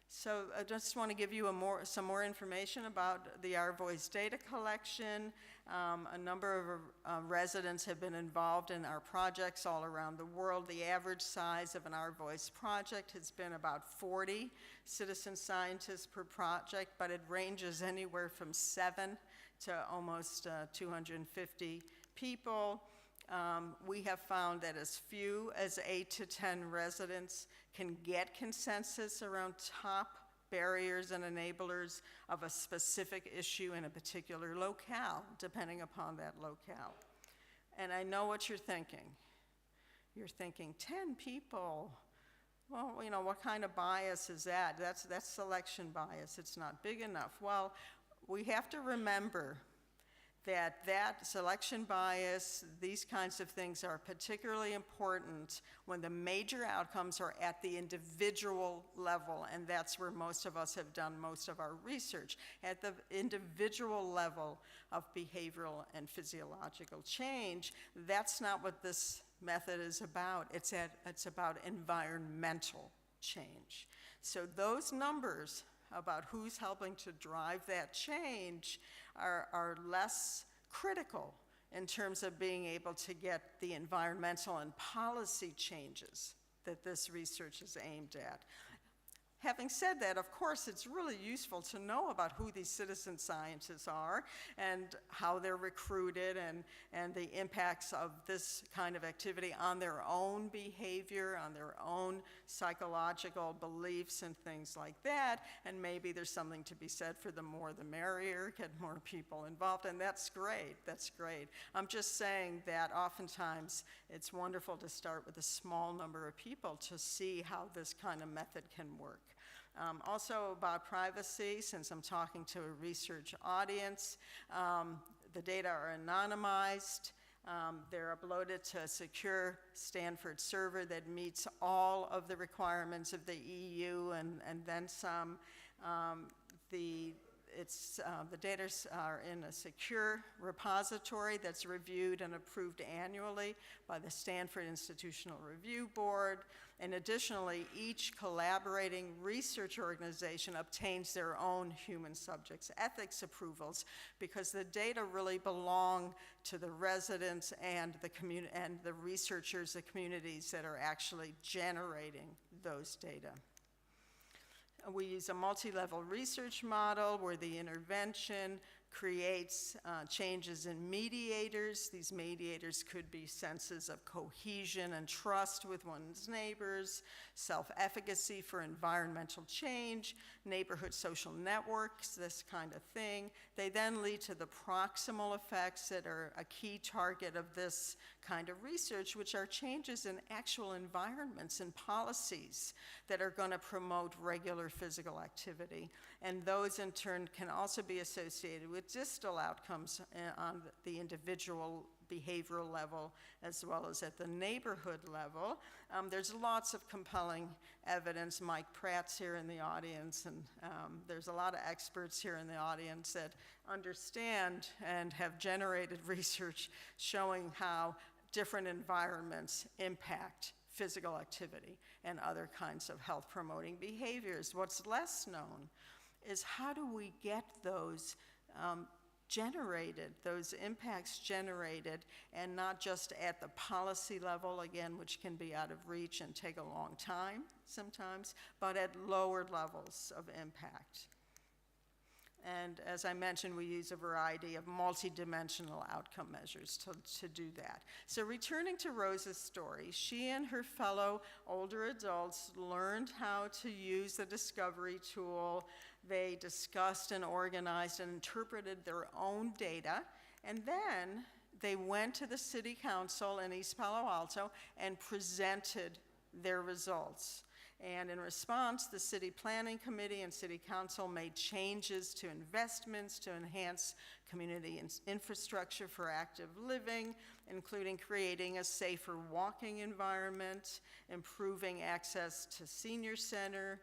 So I just want to give you some more information about the Our Voice data collection. A number of residents have been involved in our projects all around the world. The average size of an Our Voice project has been about 40 citizen scientists per project, but it ranges anywhere from 7 to almost 250 people. We have found that as few as 8 to 10 residents can get consensus around top barriers and enablers of a specific issue in a particular locale, depending upon that locale. And I know what you're thinking. You're thinking, 10 people? Well, you know, what kind of bias is that? That's selection bias. It's not big enough. Well, we have to remember that selection bias, these kinds of things are particularly important when the major outcomes are at the individual level, and that's where most of us have done most of our research, at the individual level of behavioral and physiological change. That's not what this method is about. It's about environmental change. So those numbers about who's helping to drive that change are less critical in terms of being able to get the environmental and policy changes that this research is aimed at. Having said that, of course, it's really useful to know about who these citizen scientists are and how they're recruited and the impacts of this kind of activity on their own behavior, on their own psychological beliefs and things like that. And maybe there's something to be said for the more the merrier, get more people involved, and that's great, that's great. I'm just saying that oftentimes it's wonderful to start with a small number of people to see how this kind of method can work. Also about privacy, since I'm talking to a research audience, the data are anonymized. They're uploaded to a secure Stanford server that meets all of the requirements of the EU and then some. The data are in a secure repository that's reviewed and approved annually by the Stanford Institutional Review Board. And additionally, each collaborating research organization obtains their own human subjects ethics approvals because the data really belong to the residents and the community and the researchers, the communities that are actually generating those data. We use a multi-level research model where the intervention creates changes in mediators. These mediators could be senses of cohesion and trust with one's neighbors, self-efficacy for environmental change, neighborhood social networks, this kind of thing. They then lead to the proximal effects that are a key target of this kind of research, which are changes in actual environments and policies that are going to promote regular physical activity. And those in turn can also be associated with distal outcomes on the individual behavioral level as well as at the neighborhood level. There's lots of compelling evidence. Mike Pratt's here in the audience, and there's a lot of experts here in the audience that understand and have generated research showing how different environments impact physical activity and other kinds of health promoting behaviors. What's less known is how do we get those generated, those impacts generated, and not just at the policy level, again, which can be out of reach and take a long time sometimes, but at lower levels of impact. And as I mentioned, we use a variety of multidimensional outcome measures to do that. So returning to Rosa's story, she and her fellow older adults learned how to use the discovery tool. They discussed and organized and interpreted their own data, and then they went to the city council in East Palo Alto and presented their results. And in response, the city planning committee and city council made changes to investments to enhance community infrastructure for active living, including creating a safer walking environment, improving access to senior center.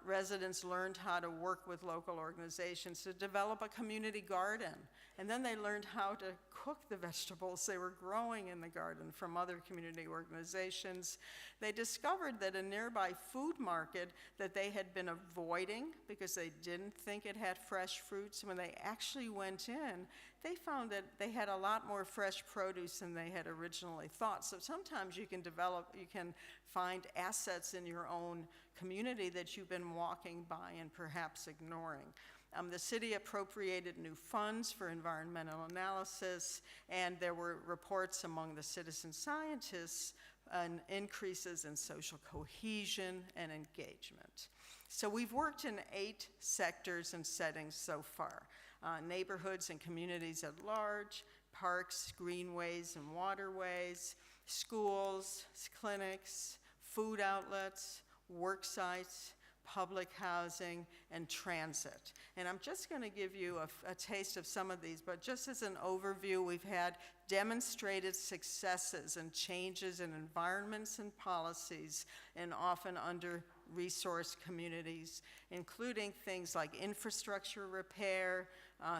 Residents learned how to work with local organizations to develop a community garden. And then they learned how to cook the vegetables they were growing in the garden from other community organizations. They discovered that a nearby food market that they had been avoiding because they didn't think it had fresh fruits, when they actually went in, they found that they had a lot more fresh produce than they had originally thought. So sometimes you can find assets in your own community that you've been walking by and perhaps ignoring. The city appropriated new funds for environmental analysis, and there were reports among the citizen scientists on increases in social cohesion and engagement. So we've worked in 8 sectors and settings so far. Neighborhoods and communities at large, parks, greenways and waterways, schools, clinics, food outlets, work sites, public housing, and transit. And I'm just going to give you a taste of some of these, but just as an overview, we've had demonstrated successes and changes in environments and policies in often under-resourced communities, including things like infrastructure repair,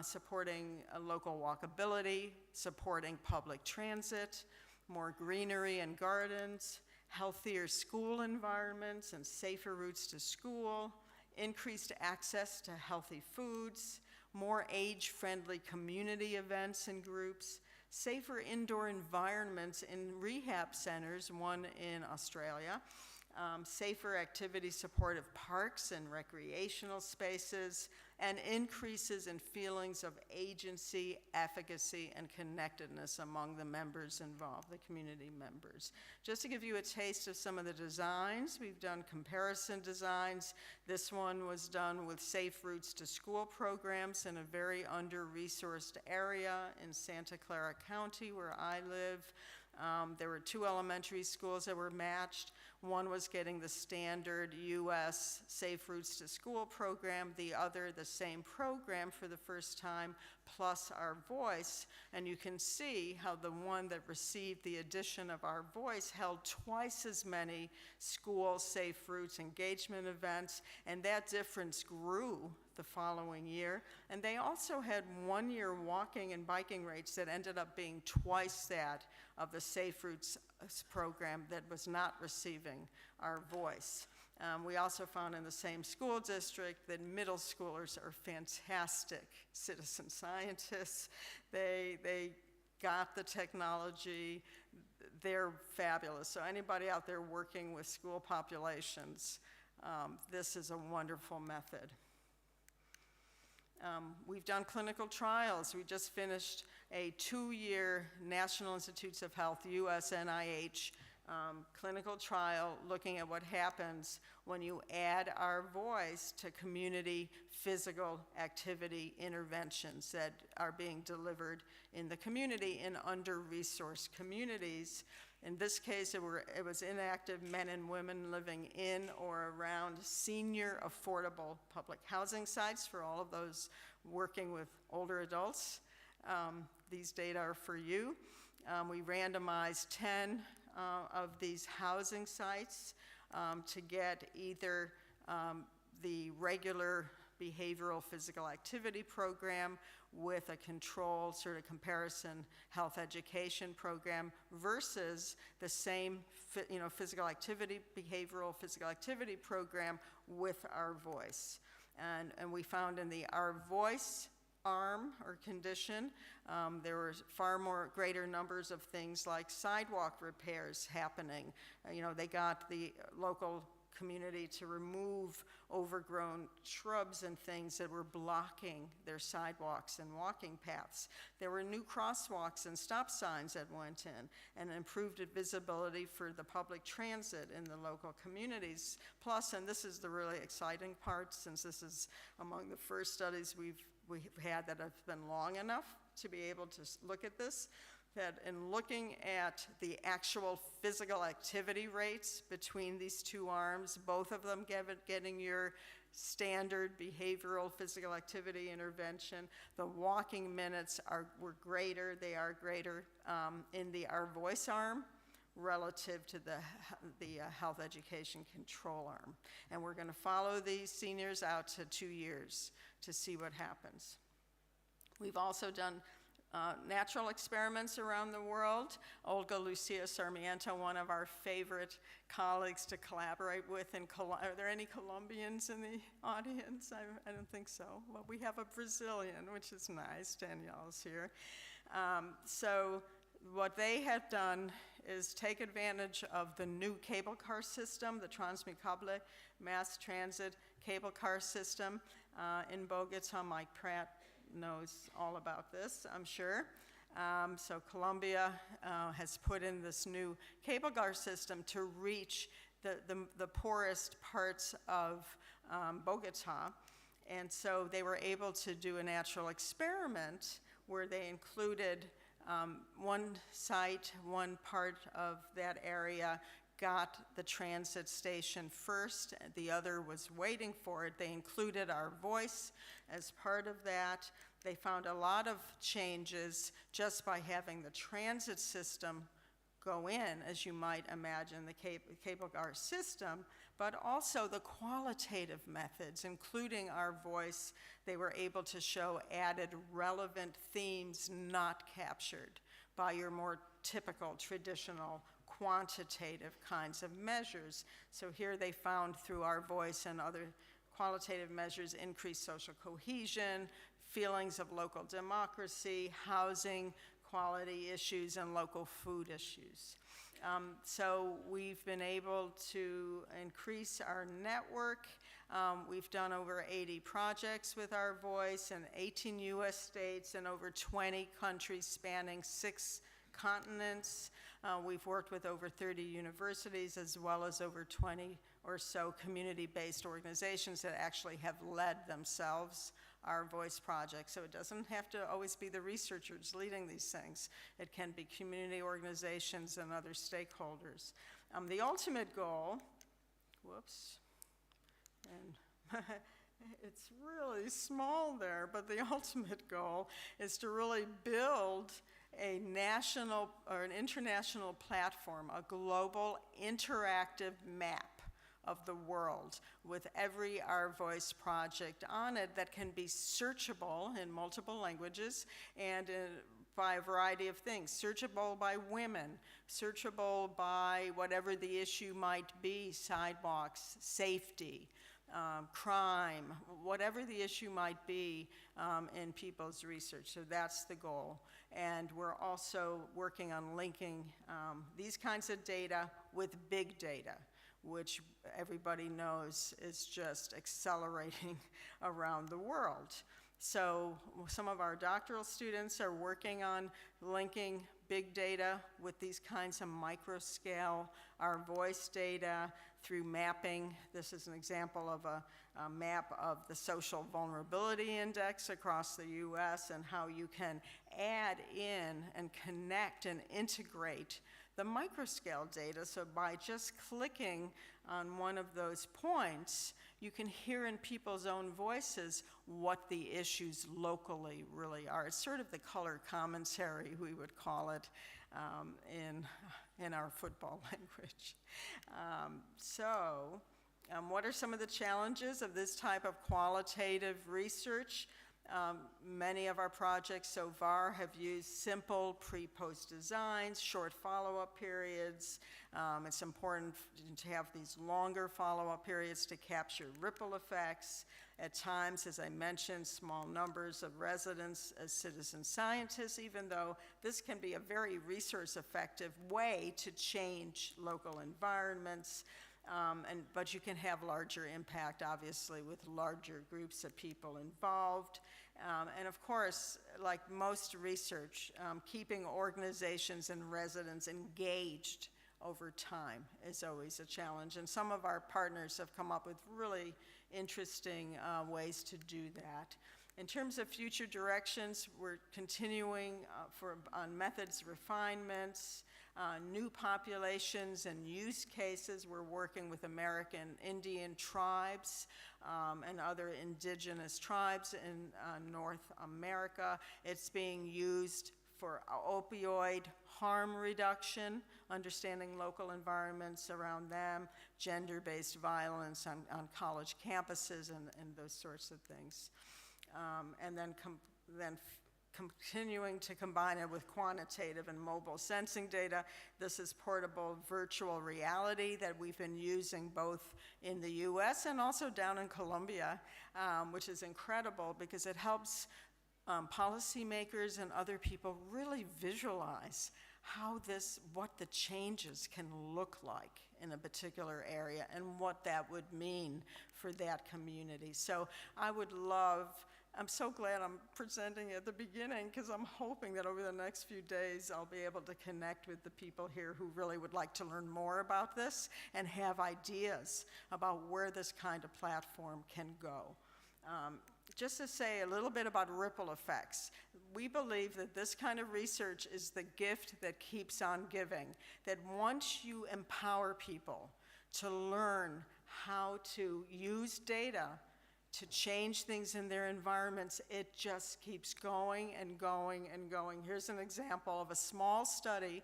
supporting local walkability, supporting public transit, more greenery and gardens, healthier school environments and safer routes to school, increased access to healthy foods, more age-friendly community events and groups, safer indoor environments in rehab centers, one in Australia, safer activity supportive parks and recreational spaces, and increases in feelings of agency, efficacy, and connectedness among the members involved, the community members. Just to give you a taste of some of the designs, we've done comparison designs. This one was done with Safe Routes to School programs in a very under-resourced area in Santa Clara County, where I live. There were 2 elementary schools that were matched. One was getting the standard US Safe Routes to School program, the other the same program for the first time, plus Our Voice. And you can see how the one that received the addition of Our Voice held twice as many school Safe Routes engagement events, and that difference grew the following year. And they also had 1-year walking and biking rates that ended up being twice that of the Safe Routes program that was not receiving Our Voice. We also found in the same school district that middle schoolers are fantastic citizen scientists. They got the technology. They're fabulous. So anybody out there working with school populations, this is a wonderful method. We've done clinical trials. We just finished a 2-year National Institutes of Health, US NIH, clinical trial looking at what happens when you add Our Voice to community physical activity interventions that are being delivered in the community in under-resourced communities. In this case, it was inactive men and women living in or around senior affordable public housing sites for all of those working with older adults. These data are for you. We randomized 10 of these housing sites to get either the regular behavioral physical activity program with a control sort of comparison health education program versus the same physical activity, behavioral physical activity program with Our Voice. And we found in the Our Voice arm or condition, there were far more greater numbers of things like sidewalk repairs happening. They got the local community to remove overgrown shrubs and things that were blocking their sidewalks and walking paths. There were new crosswalks and stop signs that went in and improved visibility for the public transit in the local communities. Plus, and this is the really exciting part, since this is among the first studies we've had that have been long enough to be able to look at this, that in looking at the actual physical activity rates between these 2 arms, both of them getting your standard behavioral physical activity intervention, the walking minutes were greater, they are greater in the Our Voice arm relative to the health education control arm. And we're gonna follow these seniors out to 2 years to see what happens. We've also done natural experiments around the world. Olga Lucia Sarmiento, one of our favorite colleagues to collaborate with. Are there any Colombians in the audience? I don't think so. Well, we have a Brazilian, which is nice. Danielle's here. So what they have done is take advantage of the new cable car system, the Transmicable mass transit cable car system in Bogota. Mike Pratt knows all about this, I'm sure. So Colombia has put in this new cable car system to reach the poorest parts of Bogota. And so they were able to do a natural experiment where they included one site, one part of that area got the transit station first, the other was waiting for it. They included Our Voice as part of that. They found a lot of changes just by having the transit system go in, as you might imagine, the cable car system, but also the qualitative methods, including Our Voice. They were able to show added relevant themes not captured by your more typical traditional quantitative kinds of measures. So here they found through Our Voice and other qualitative measures increased social cohesion, feelings of local democracy, housing quality issues and local food issues. So we've been able to increase our network. We've done over 80 projects with our voice in 18 US states and over 20 countries spanning 6 continents. We've worked with over 30 universities as well as over 20 or so community-based organizations that actually have led themselves our voice project. So it doesn't have to always be the researchers leading these things. It can be community organizations and other stakeholders. The ultimate goal, whoops, and it's really small there, but the ultimate goal is to really build a national or an international platform, a global interactive map of the world with every Our Voice project on it that can be searchable in multiple languages and by a variety of things. Searchable by women, searchable by whatever the issue might be, sidewalks, safety, crime, whatever the issue might be in people's research. So that's the goal. And we're also working on linking these kinds of data with big data, which everybody knows is just accelerating around the world. So some of our doctoral students are working on linking big data with these kinds of micro-scale Our Voice data through mapping. This is an example of a map of the Social Vulnerability Index across the US and how you can add in and connect and integrate the microscale data. So by just clicking on one of those points, you can hear in people's own voices what the issues locally really are. It's sort of the color commentary, we would call it, in our football language. What are some of the challenges of this type of qualitative research? Many of our projects so far have used simple pre-post designs, short follow-up periods. It's important to have these longer follow-up periods to capture ripple effects. At times, as I mentioned, small numbers of residents as citizen scientists, even though this can be a very resource-effective way to change local environments. But you can have larger impact, obviously, with larger groups of people involved. And of course, like most research, keeping organizations and residents engaged over time is always a challenge. And some of our partners have come up with really interesting ways to do that. In terms of future directions, we're continuing on methods refinements, new populations and use cases. We're working with American Indian tribes and other indigenous tribes in North America. It's being used for opioid harm reduction, understanding local environments around them, gender-based violence on college campuses and those sorts of things. And then continuing to combine it with quantitative and mobile sensing data. This is portable virtual reality that we've been using both in the US and also down in Colombia, which is incredible because it helps policymakers and other people really visualize what the changes can look like in a particular area and what that would mean for that community. So I'm so glad I'm presenting at the beginning because I'm hoping that over the next few days I'll be able to connect with the people here who really would like to learn more about this and have ideas about where this kind of platform can go. Just to say a little bit about ripple effects, we believe that this kind of research is the gift that keeps on giving, that once you empower people to learn how to use data to change things in their environments, it just keeps going and going and going. Here's an example of a small study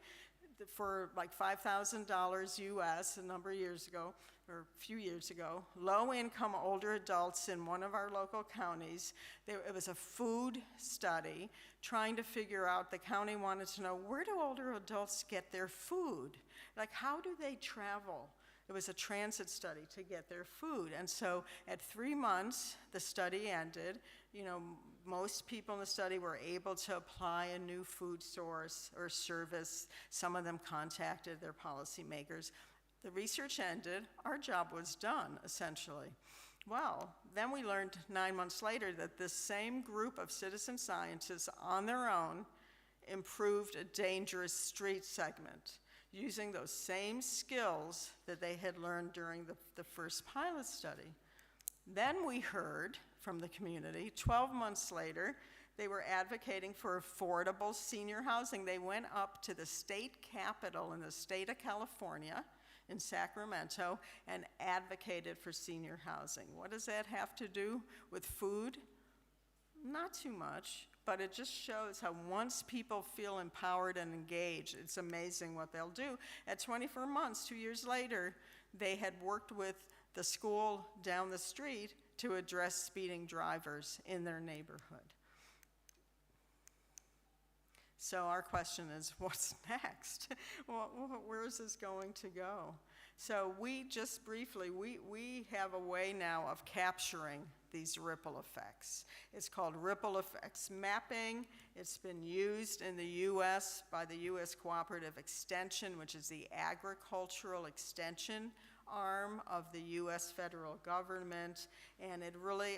for like $5,000 US a number of years ago, or a few years ago, low-income older adults in one of our local counties. It was a food study trying to figure out, the county wanted to know, where do older adults get their food? Like, how do they travel? It was a transit study to get their food. And so at 3 months, the study ended. most people in the study were able to apply a new food source or service. Some of them contacted their policymakers. The research ended, our job was done, essentially. Well, then we learned 9 months later that this same group of citizen scientists on their own improved a dangerous street segment using those same skills that they had learned during the first pilot study. Then we heard from the community, 12 months later, they were advocating for affordable senior housing. They went up to the state capitol in the state of California, in Sacramento, and advocated for senior housing. What does that have to do with food? Not too much, but it just shows how once people feel empowered and engaged, it's amazing what they'll do. At 24 months, 2 years later, they had worked with the school down the street to address speeding drivers in their neighborhood. So our question is, what's next? Where is this going to go? So we just briefly, we have a way now of capturing these ripple effects. It's called ripple effects mapping. It's been used in the US by the US Cooperative Extension, which is the agricultural extension arm of the US federal government, and it really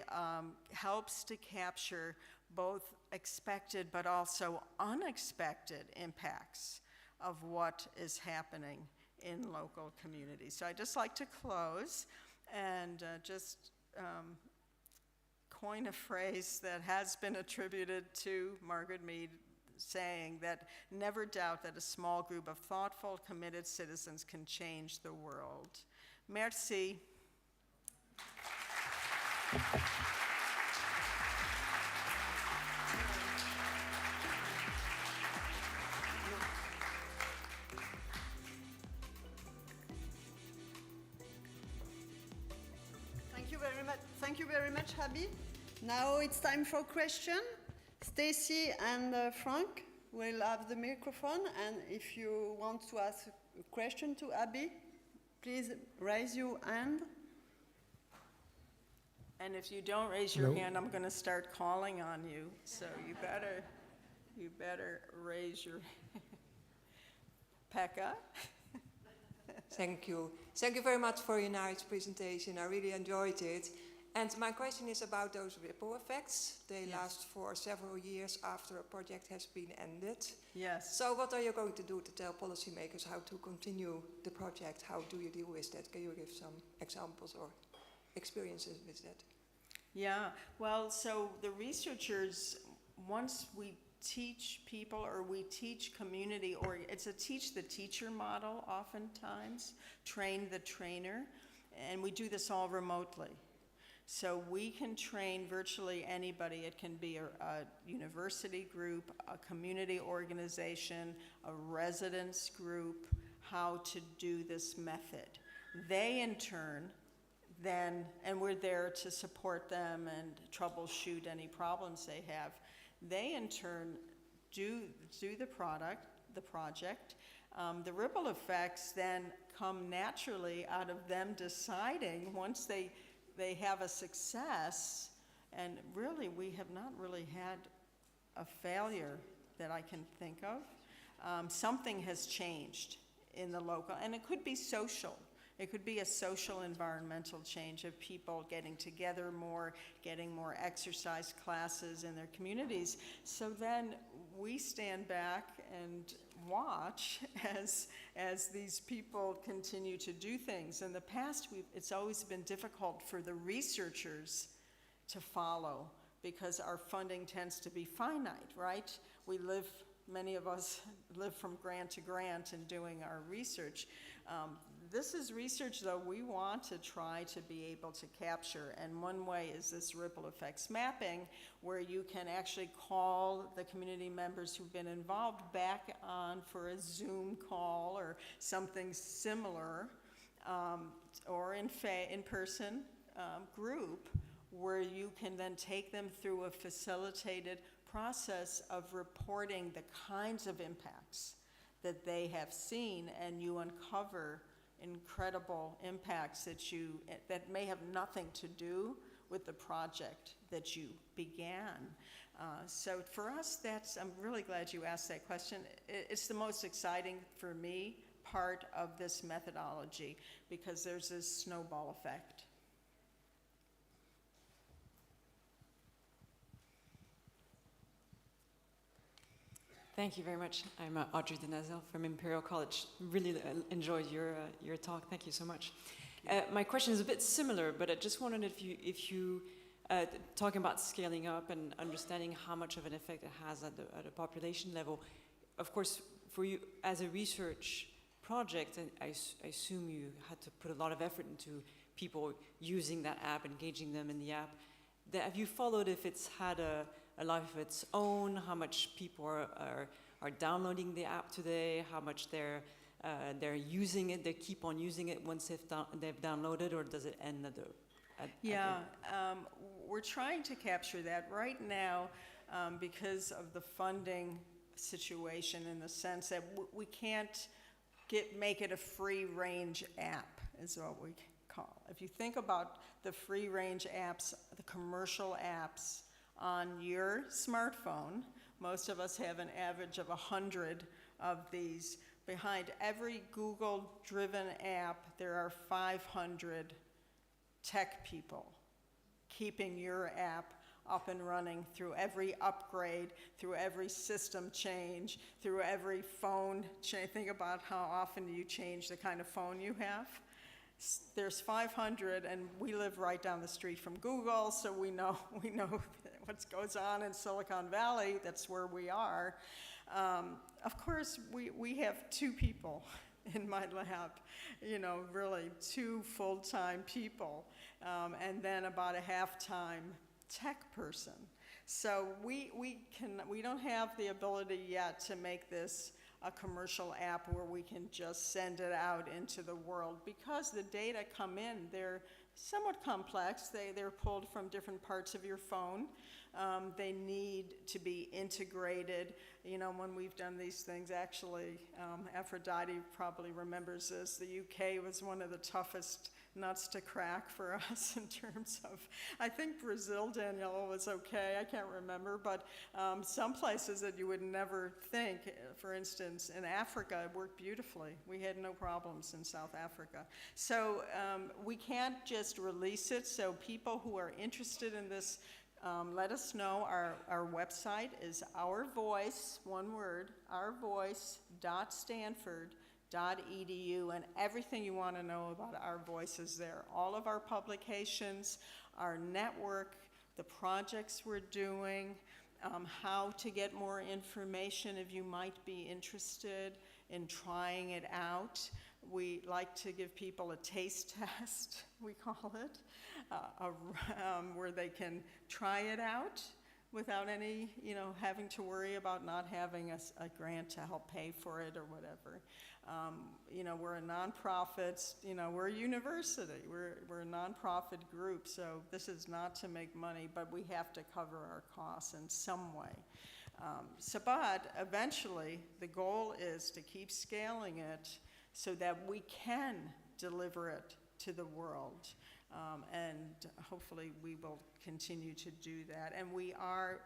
helps to capture both expected but also unexpected impacts of what is happening in local communities. So I'd just like to close and just coin a phrase that has been attributed to Margaret Mead, saying that never doubt that a small group of thoughtful, committed citizens can change the world. Merci. Thank you very much. Thank you very much, Abby. Now it's time for question. Stacy and Frank will have the microphone, and if you want to ask a question to Abby, please raise your hand. And if you don't raise your hand, I'm going to start calling on you. So you better raise your Pekka. Thank you. Thank you very much for your nice presentation. I really enjoyed it. And my question is about those ripple effects. They last for several years after a project has been ended. Yes. So what are you going to do to tell policymakers how to continue the project? How do you deal with that? Can you give some examples or experiences with that? Yeah, well, so the researchers, once we teach people or we teach community, or it's a teach the teacher model oftentimes, train the trainer, and we do this all remotely. So we can train virtually anybody. It can be a university group, a community organization, a residence group, how to do this method. They in turn then, and we're there to support them and troubleshoot any problems they have. They in turn do the project. The ripple effects then come naturally out of them deciding once they have a success, and really we have not really had a failure that I can think of. Something has changed in the local, and it could be social. It could be a social environmental change of people getting together more, getting more exercise classes in their communities. So then we stand back and watch as these people continue to do things. In the past, it's always been difficult for the researchers to follow because our funding tends to be finite, right? Many of us live from grant to grant in doing our research. This is research, though, we want to try to be able to capture, and one way is this ripple effects mapping, where you can actually call the community members who've been involved back on for a Zoom call or something similar, or in-person group, where you can then take them through a facilitated process of reporting the kinds of impacts that they have seen, and you uncover incredible impacts that may have nothing to do with the project that you began. So for us, I'm really glad you asked that question. It's the most exciting for me part of this methodology because there's this snowball effect. Thank you very much. I'm Audrey Denazel from Imperial College. Really enjoyed your talk. Thank you so much. My question is a bit similar, but I just wondered if you talking about scaling up and understanding how much of an effect it has at a population level. Of course, for you as a research project, and I assume you had to put a lot of effort into people using that app, engaging them in the app. Have you followed if it's had a life of its own, how much people are downloading the app today, how much they're using it, they keep on using it once they've downloaded, or does it end at the... We're trying to capture that right now because of the funding situation, in the sense that we can't make it a free-range app, is what we call. If you think about the free-range apps, the commercial apps on your smartphone, most of us have an average of 100 of these. Behind every Google-driven app, there are 500 tech people keeping your app up and running through every upgrade, through every system change, through every phone change. Think about how often you change the kind of phone you have. There's 500, and we live right down the street from Google, so we know what goes on in Silicon Valley. That's where we are. Of course, we have 2 people in my lab, really 2 full-time people, and then about a half-time tech person. So we don't have the ability yet to make this a commercial app where we can just send it out into the world, because the data come in, they're somewhat complex. They're pulled from different parts of your phone. They need to be integrated. When we've done these things, actually, Aphrodite probably remembers this. The UK was one of the toughest nuts to crack for us in terms of, I think Brazil, Danielle, was okay, I can't remember, but some places that you would never think, for instance, in Africa, it worked beautifully. We had no problems in South Africa. So we can't just release it, so people who are interested in this, let us know. Our website is Our Voice, one word, ourvoice.stanford.edu, and everything you want to know about Our Voice is there. All of our publications, our network, the projects we're doing, how to get more information if you might be interested in trying it out. We like to give people a taste test, we call it, where they can try it out without any, having to worry about not having a grant to help pay for it or whatever. We're a nonprofit, we're a university, we're a nonprofit group, so this is not to make money, but we have to cover our costs in some way. But eventually, the goal is to keep scaling it so that we can deliver it to the world. And hopefully we will continue to do that. And we are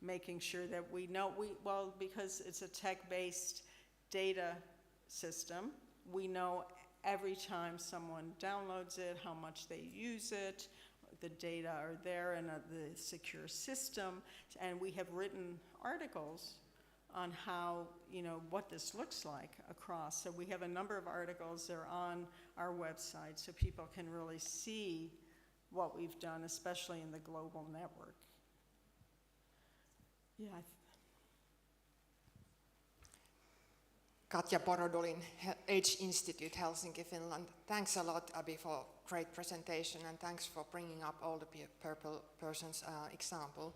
making sure that we know, because it's a tech-based data system, we know every time someone downloads it, how much they use it, the data are there in the secure system, and we have written articles on how, what this looks like across. So we have a number of articles that are on our website so people can really see what we've done, especially in the global network. Yeah. Katja Borodolin, H Institute, Helsinki, Finland. Thanks a lot, Abby, for great presentation, and thanks for bringing up all the purple persons example.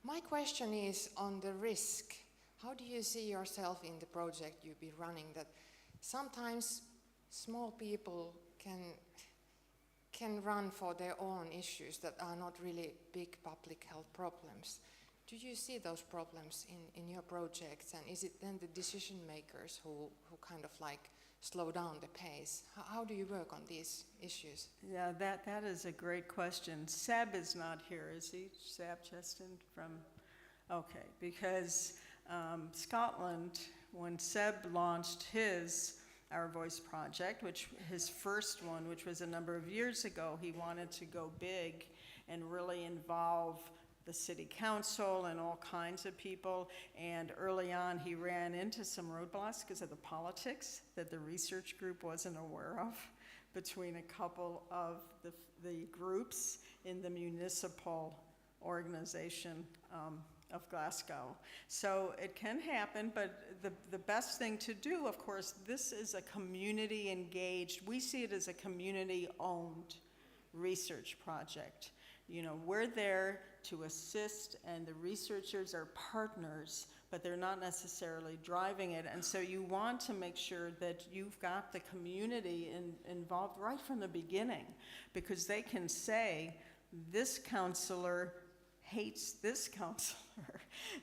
My question is on the risk. How do you see yourself in the project you'll be running, that sometimes small people can run for their own issues that are not really big public health problems? Do you see those problems in your projects, and is it then the decision makers who kind of like slow down the pace? How do you work on these issues? Yeah, that is a great question. Seb is not here, is he? Seb Cheston from, okay, because Scotland, when Seb launched his Our Voice project, which his first one, which was a number of years ago, he wanted to go big and really involve the city council and all kinds of people. And early on, he ran into some roadblocks because of the politics that the research group wasn't aware of between a couple of the groups in the municipal organization of Glasgow. So it can happen, but the best thing to do, of course, this is a community engaged, we see it as a community owned research project. You know, we're there to assist, and the researchers are partners, but they're not necessarily driving it. And so you want to make sure that you've got the community involved right from the beginning, because they can say, this counselor hates this counselor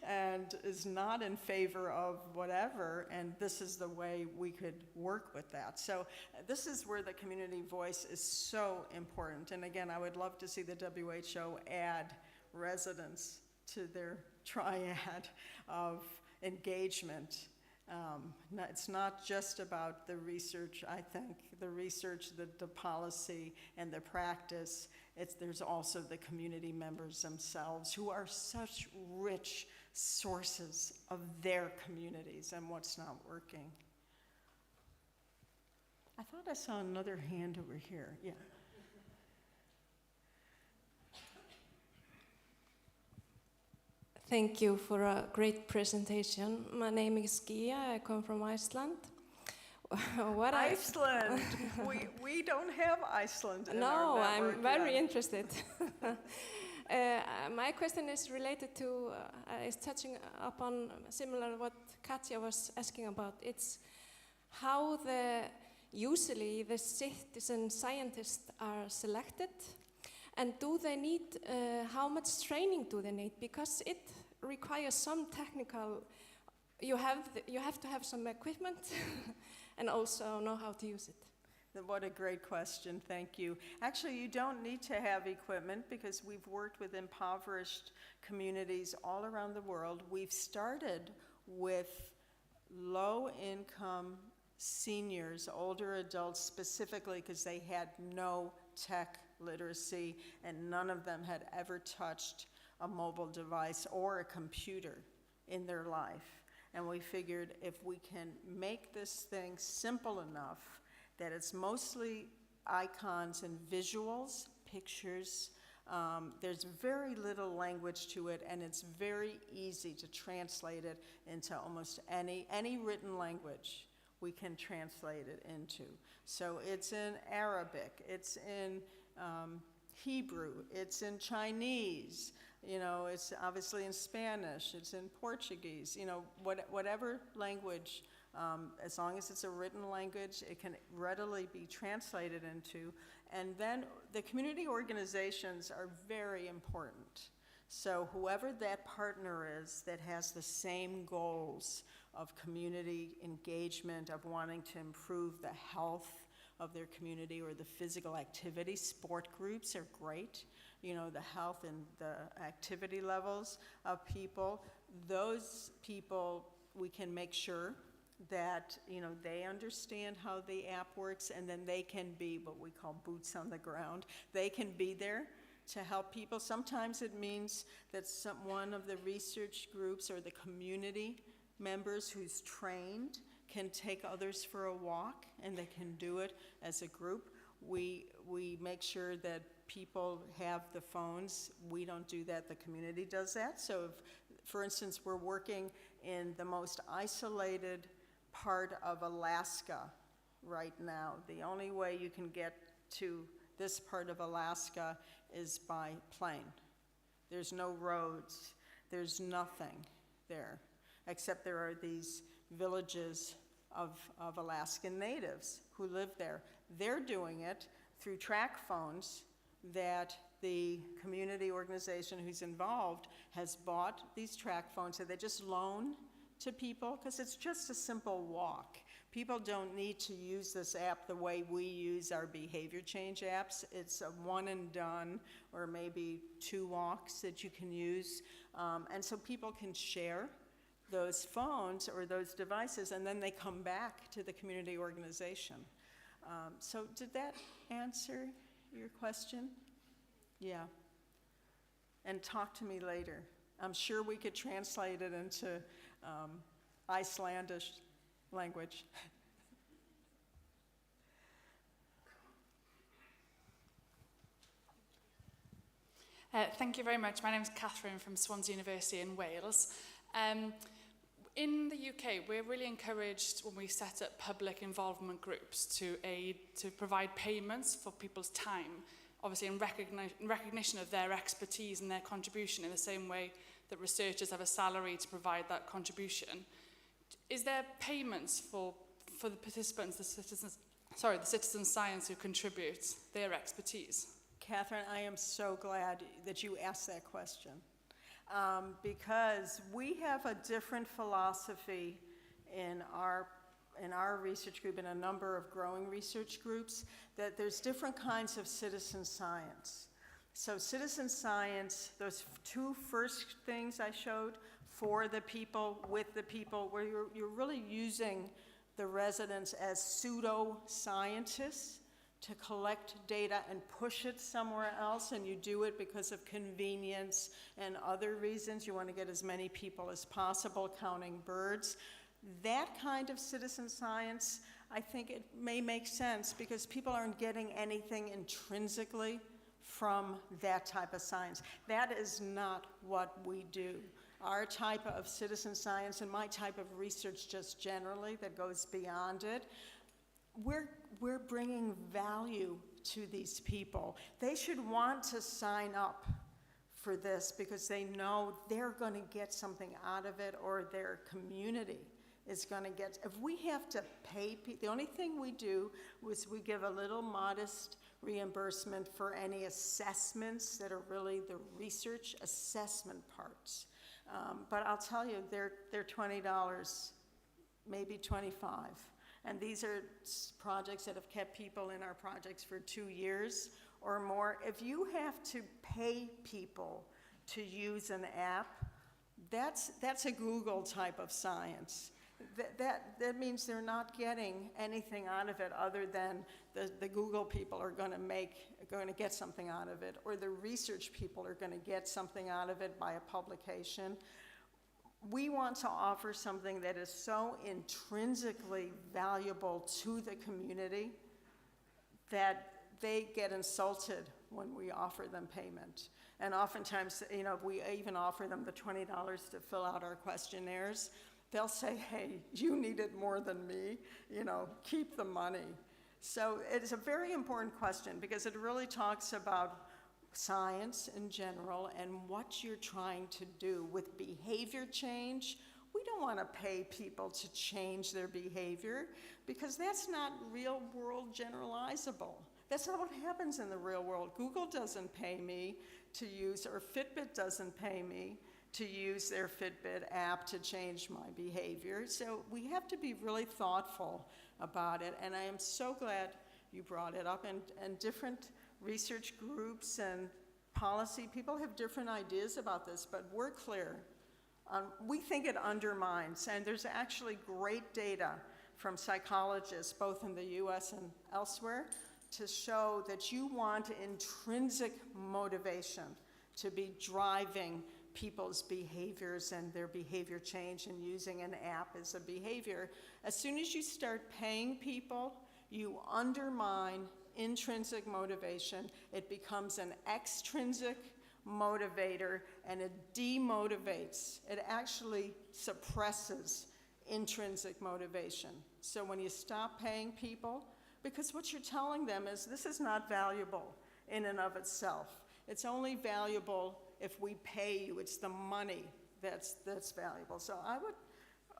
and is not in favor of whatever, and this is the way we could work with that. So this is where the community voice is so important. And again, I would love to see the WHO add residents to their triad of engagement. It's not just about the research, I think, the research, the policy, and the practice. There's also the community members themselves, who are such rich sources of their communities and what's not working. I thought I saw another hand over here. Yeah. Thank you for a great presentation. My name is Gia. I come from Iceland. Iceland! we don't have Iceland in our No, network I'm very yet. interested. My question is related to, is touching upon similar what Katja was asking about. It's how usually the citizen scientists are selected, and do they need, how much training do they need? Because it requires some technical, you have to have some equipment and also know how to use it. What a great question, thank you. Actually, you don't need to have equipment because we've worked with impoverished communities all around the world. We've started with low-income seniors, older adults specifically, because they had no tech literacy and none of them had ever touched a mobile device or a computer in their life. And we figured if we can make this thing simple enough that it's mostly icons and visuals, pictures, there's very little language to it, and it's very easy to translate it into almost any written language we can translate it into. So it's in Arabic, it's in Hebrew, it's in Chinese, you know, it's obviously in Spanish, it's in Portuguese, you know, whatever language, as long as it's a written language, it can readily be translated into. And then the community organizations are very important. So whoever that partner is that has the same goals of community engagement, of wanting to improve the health of their community or the physical activity, sport groups are great. You know, the health and the activity levels of people, those people, we can make sure that, you know, they understand how the app works, and then they can be what we call boots on the ground. They can be there to help people. Sometimes it means that one of the research groups or the community members who's trained can take others for a walk, and they can do it as a group. We make sure that people have the phones. We don't do that, the community does that. So if, for instance, we're working in the most isolated part of Alaska right now. The only way you can get to this part of Alaska is by plane. There's no roads, there's nothing there, except there are these villages of Alaskan natives who live there. They're doing it through track phones that the community organization who's involved has bought these track phones, so they just loan to people, because it's just a simple walk. People don't need to use this app the way we use our behavior change apps. It's a one and done, or maybe 2 walks that you can use. And so people can share those phones or those devices, and then they come back to the community organization. So did that answer your question? Yeah. And talk to me later. I'm sure we could translate it into Icelandic language. Thank you very much. My name is Catherine from Swansea University in Wales. In the UK, we're really encouraged when we set up public involvement groups to provide payments for people's time, obviously in recognition of their expertise and their contribution, in the same way that researchers have a salary to provide that contribution. Is there payments for the participants, the citizen science who contribute their expertise? Catherine, I am so glad that you asked that question, because we have a different philosophy in our research group, in a number of growing research groups, that there's different kinds of citizen science. So citizen science, those 2 first things I showed, for the people, with the people, where you're really using the residents as pseudo-scientists to collect data and push it somewhere else, and you do it because of convenience and other reasons. You want to get as many people as possible counting birds. That kind of citizen science, I think it may make sense because people aren't getting anything intrinsically from that type of science. That is not what we do. Our type of citizen science, and my type of research just generally that goes beyond it, we're bringing value to these people. They should want to sign up for this because they know they're going to get something out of it, or their community is going to get. If we have to pay people, the only thing we do is we give a little modest reimbursement for any assessments that are really the research assessment parts. But I'll tell you, they're $20, maybe $25. And these are projects that have kept people in our projects for 2 years or more. If you have to pay people to use an app, that's a Google type of science. That means they're not getting anything out of it other than the Google people are going to get something out of it, or the research people are going to get something out of it by a publication. We want to offer something that is so intrinsically valuable to the community that they get insulted when we offer them payment. And oftentimes, we even offer them the $20 to fill out our questionnaires. They'll say, hey, you need it more than me, keep the money. So it's a very important question because it really talks about science in general and what you're trying to do with behavior change. We don't want to pay people to change their behavior because that's not real world generalizable. That's not what happens in the real world. Google doesn't pay me to use, or Fitbit doesn't pay me to use their Fitbit app to change my behavior. So we have to be really thoughtful about it, and I am so glad you brought it up, and different research groups and policy people have different ideas about this, but we're clear. We think it undermines, and there's actually great data from psychologists, both in the US and elsewhere, to show that you want intrinsic motivation to be driving people's behaviors and their behavior change, and using an app as a behavior. As soon as you start paying people, you undermine intrinsic motivation. It becomes an extrinsic motivator, and it demotivates. It actually suppresses intrinsic motivation. So when you stop paying people, because what you're telling them is this is not valuable in and of itself. It's only valuable if we pay you. It's the money that's valuable. So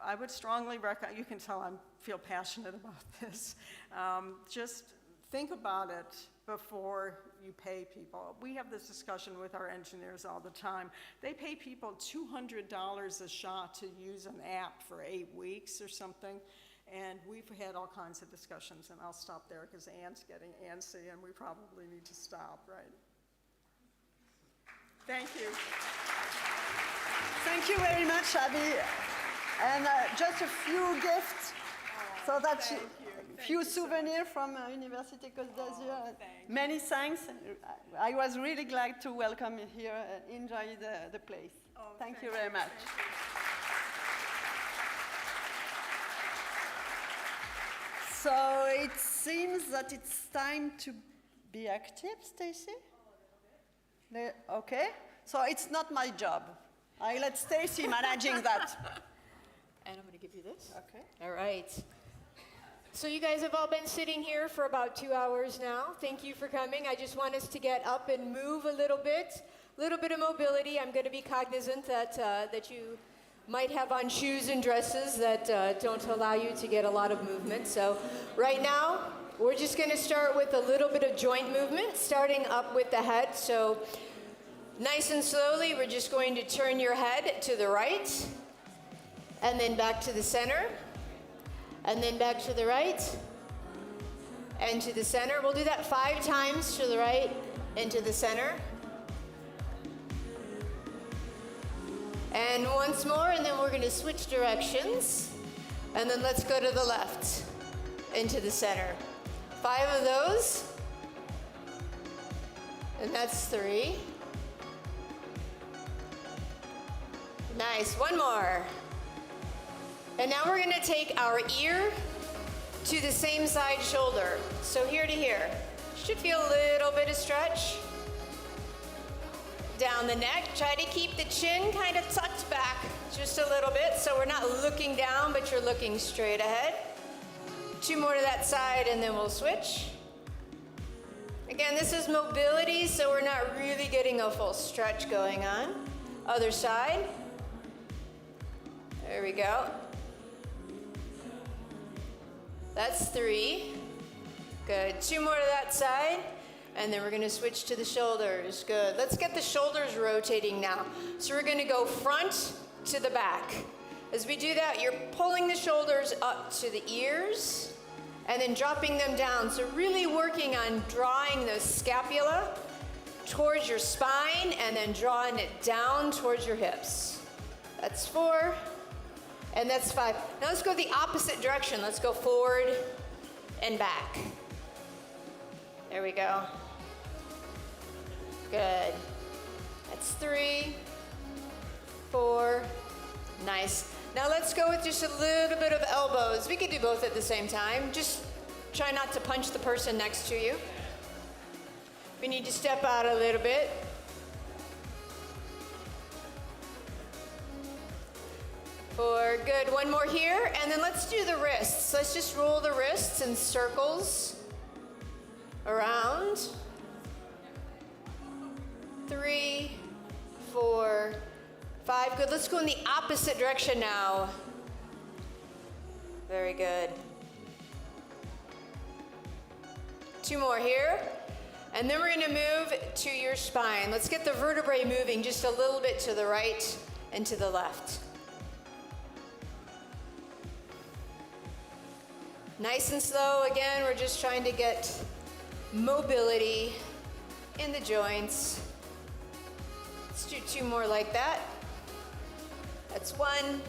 I would strongly recommend, you can tell I feel passionate about this, just think about it before you pay people. We have this discussion with our engineers all the time. They pay people $200 a shot to use an app for 8 weeks or something, And we've had all kinds of discussions, and I'll stop there because Anne's getting antsy, and we probably need to stop, right? Thank you. Thank you very much, Abby. And just a few gifts, so that few souvenirs from Université Côte d'Azur. Many thanks. I was really glad to welcome you here and enjoy the place. Thank you very much. So it seems that it's time to be active, Stacy? Okay, so it's not my job. I let Stacy managing that. And I'm going to give you this. Okay. All right. So you guys have all been sitting here for about 2 hours now. Thank you for coming. I just want us to get up and move a little bit of mobility. I'm going to be cognizant that you might have on shoes and dresses that don't allow you to get a lot of movement. So right now, we're just going to start with a little bit of joint movement, starting up with the head. So nice and slowly, we're just going to turn your head to the right, and then back to the center, and then back to the right, and to the center. We'll do that 5 times, to the right and to the center. And once more, and then we're going to switch directions. And then let's go to the left, into the center. 5 of those. And that's 3. Nice, 1 more. And now we're going to take our ear to the same side shoulder. So here to here. Should feel a little bit of stretch. Down the neck. Try to keep the chin kind of tucked back just a little bit so we're not looking down, but you're looking straight ahead. 2 more to that side, and then we'll switch. Again, this is mobility, so we're not really getting a full stretch going on. Other side. There we go. That's 3. Good. 2 more to that side. And then we're going to switch to the shoulders. Good. Let's get the shoulders rotating now. So we're going to go front to the back. As we do that, you're pulling the shoulders up to the ears and then dropping them down. So really working on drawing the scapula towards your spine and then drawing it down towards your hips. That's 4. And that's 5. Now let's go the opposite direction. Let's go forward and back. There we go. Good. That's 3, 4. Nice. Now let's go with just a little bit of elbows. We could do both at the same time. Just try not to punch the person next to you. We need to step out a little bit. Four. Good. 1 more here. And then let's do the wrists. Let's just roll the wrists in circles around. 3, 4, 5. Good. Let's go in the opposite direction now. Very good. 2 more here. And then we're going to move to your spine. Let's get the vertebrae moving just a little bit to the right and to the left. Nice and slow. Again, we're just trying to get mobility in the joints. Let's do 2 more like that. That's 1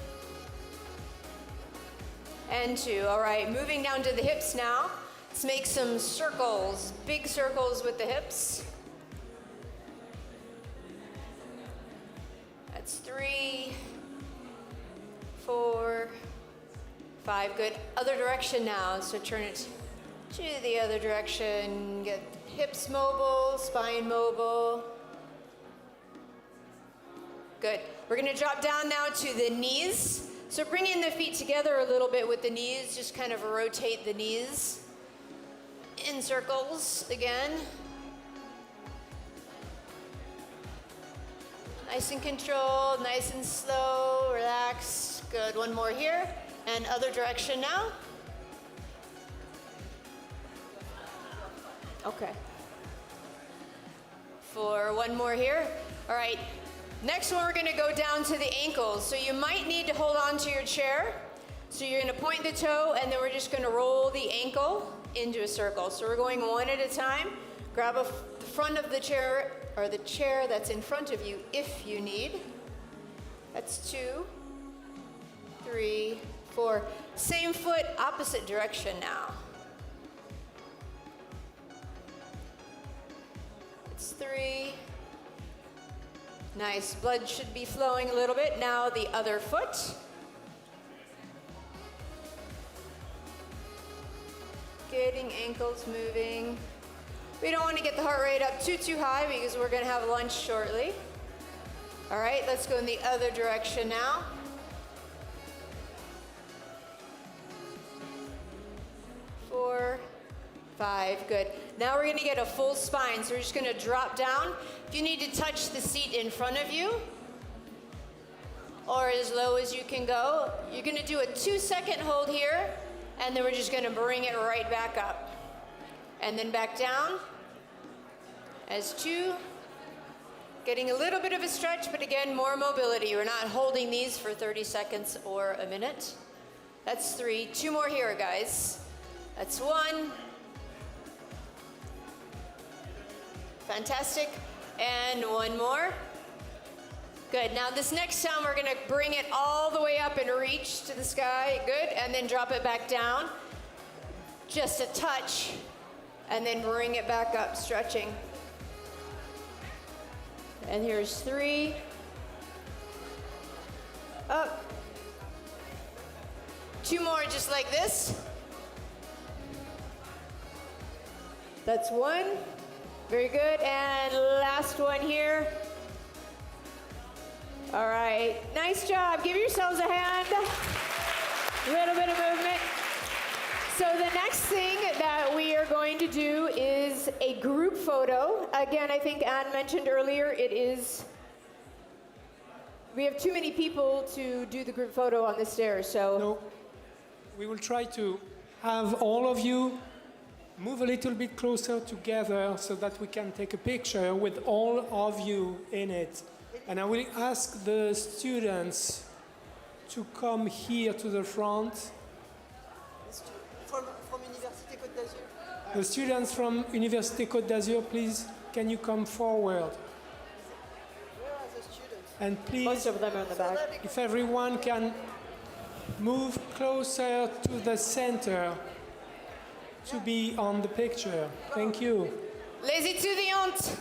and 2. All right, moving down to the hips now. Let's make some circles, big circles with the hips. That's 3, 4, 5. Good. Other direction now. So turn it to the other direction. Get hips mobile, spine mobile. Good. We're going to drop down now to the knees. So bringing the feet together a little bit with the knees. Just kind of rotate the knees in circles again. Nice and controlled, nice and slow, relaxed. Good. 1 more here. And other direction now. Okay. For 1 more here. All right. Next one, we're going to go down to the ankles. So you might need to hold on to your chair. So you're going to point the toe, and then we're just going to roll the ankle into a circle. So we're going one at a time. Grab the front of the chair, or the chair that's in front of you if you need. That's 2, 3, 4. Same foot, opposite direction now. It's 3. Nice. Blood should be flowing a little bit. Now the other foot. Getting ankles moving. We don't want to get the heart rate up too high because we're going to have lunch shortly. All right, let's go in the other direction now. Four, 5, good. Now we're going to get a full spine, so we're just going to drop down. If you need to touch the seat in front of you, or as low as you can go, you're going to do a 2-second hold here, and then we're just going to bring it right back up. And then back down as 2. Getting a little bit of a stretch, but again, more mobility. We're not holding these for 30 seconds or a minute. That's 3. 2 more here, guys. That's 1. Fantastic. And 1 more. Good. Now this next time we're going to bring it all the way up and reach to the sky. Good. And then drop it back down. Just a touch. And then bring it back up, stretching. And here's 3. Up. 2 more just like this. That's 1. Very good. And last one here. All right. Nice job. Give yourselves a hand. A little bit of movement. So the next thing that we are going to do is a group photo. Again, I think Anne mentioned earlier, we have too many people to do the group photo on the stairs, so. No, we will try to have all of you move a little bit closer together so that we can take a picture with all of you in it. And I will ask the students to come here to the front. From Université Côte d'Azur. The students from Université Côte d'Azur, please, can you come forward? Where are the students? And please, Most of them are in the back. if everyone can move closer to the center to be on the picture. Thank you. Les étudiantes,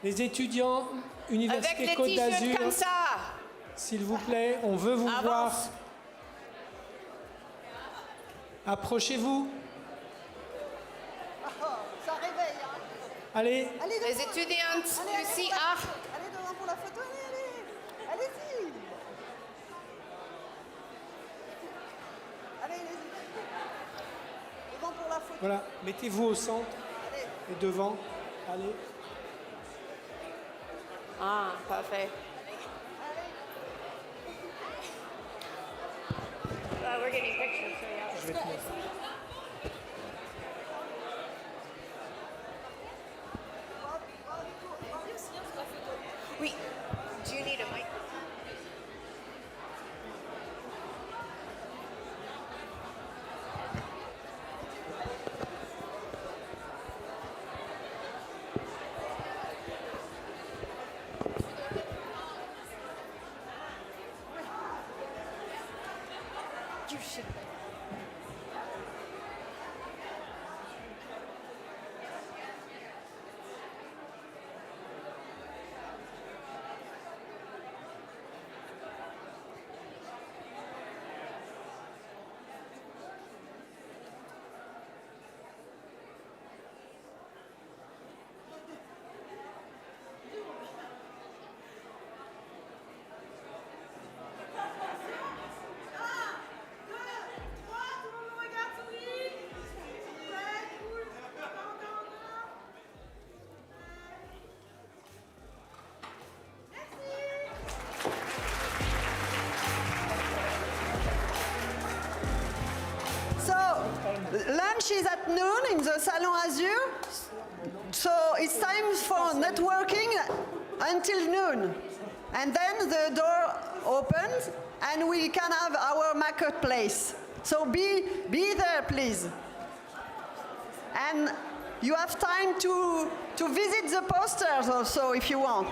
Les étudiants avec Université les Côte t-shirts d'Azur, comme ça. s'il vous plaît, on veut vous voir. Avance. Approchez-vous. Ça réveille, hein. Allez, Les étudiantes, Lucie, ah. Allez devant pour la photo, allez. Allez-y. Allez, devant pour la photo. voilà, mettez-vous au centre et devant. Allez. Ah, parfait. We're getting pictures, so yeah. Je vais te mettre. Oui. Do you need a mic? You should. Lunch is at noon in the Salon Azur, so it's time for networking until noon. And then the door opens and we can have our marketplace. So be there, please. And you have time to visit the posters also if you want.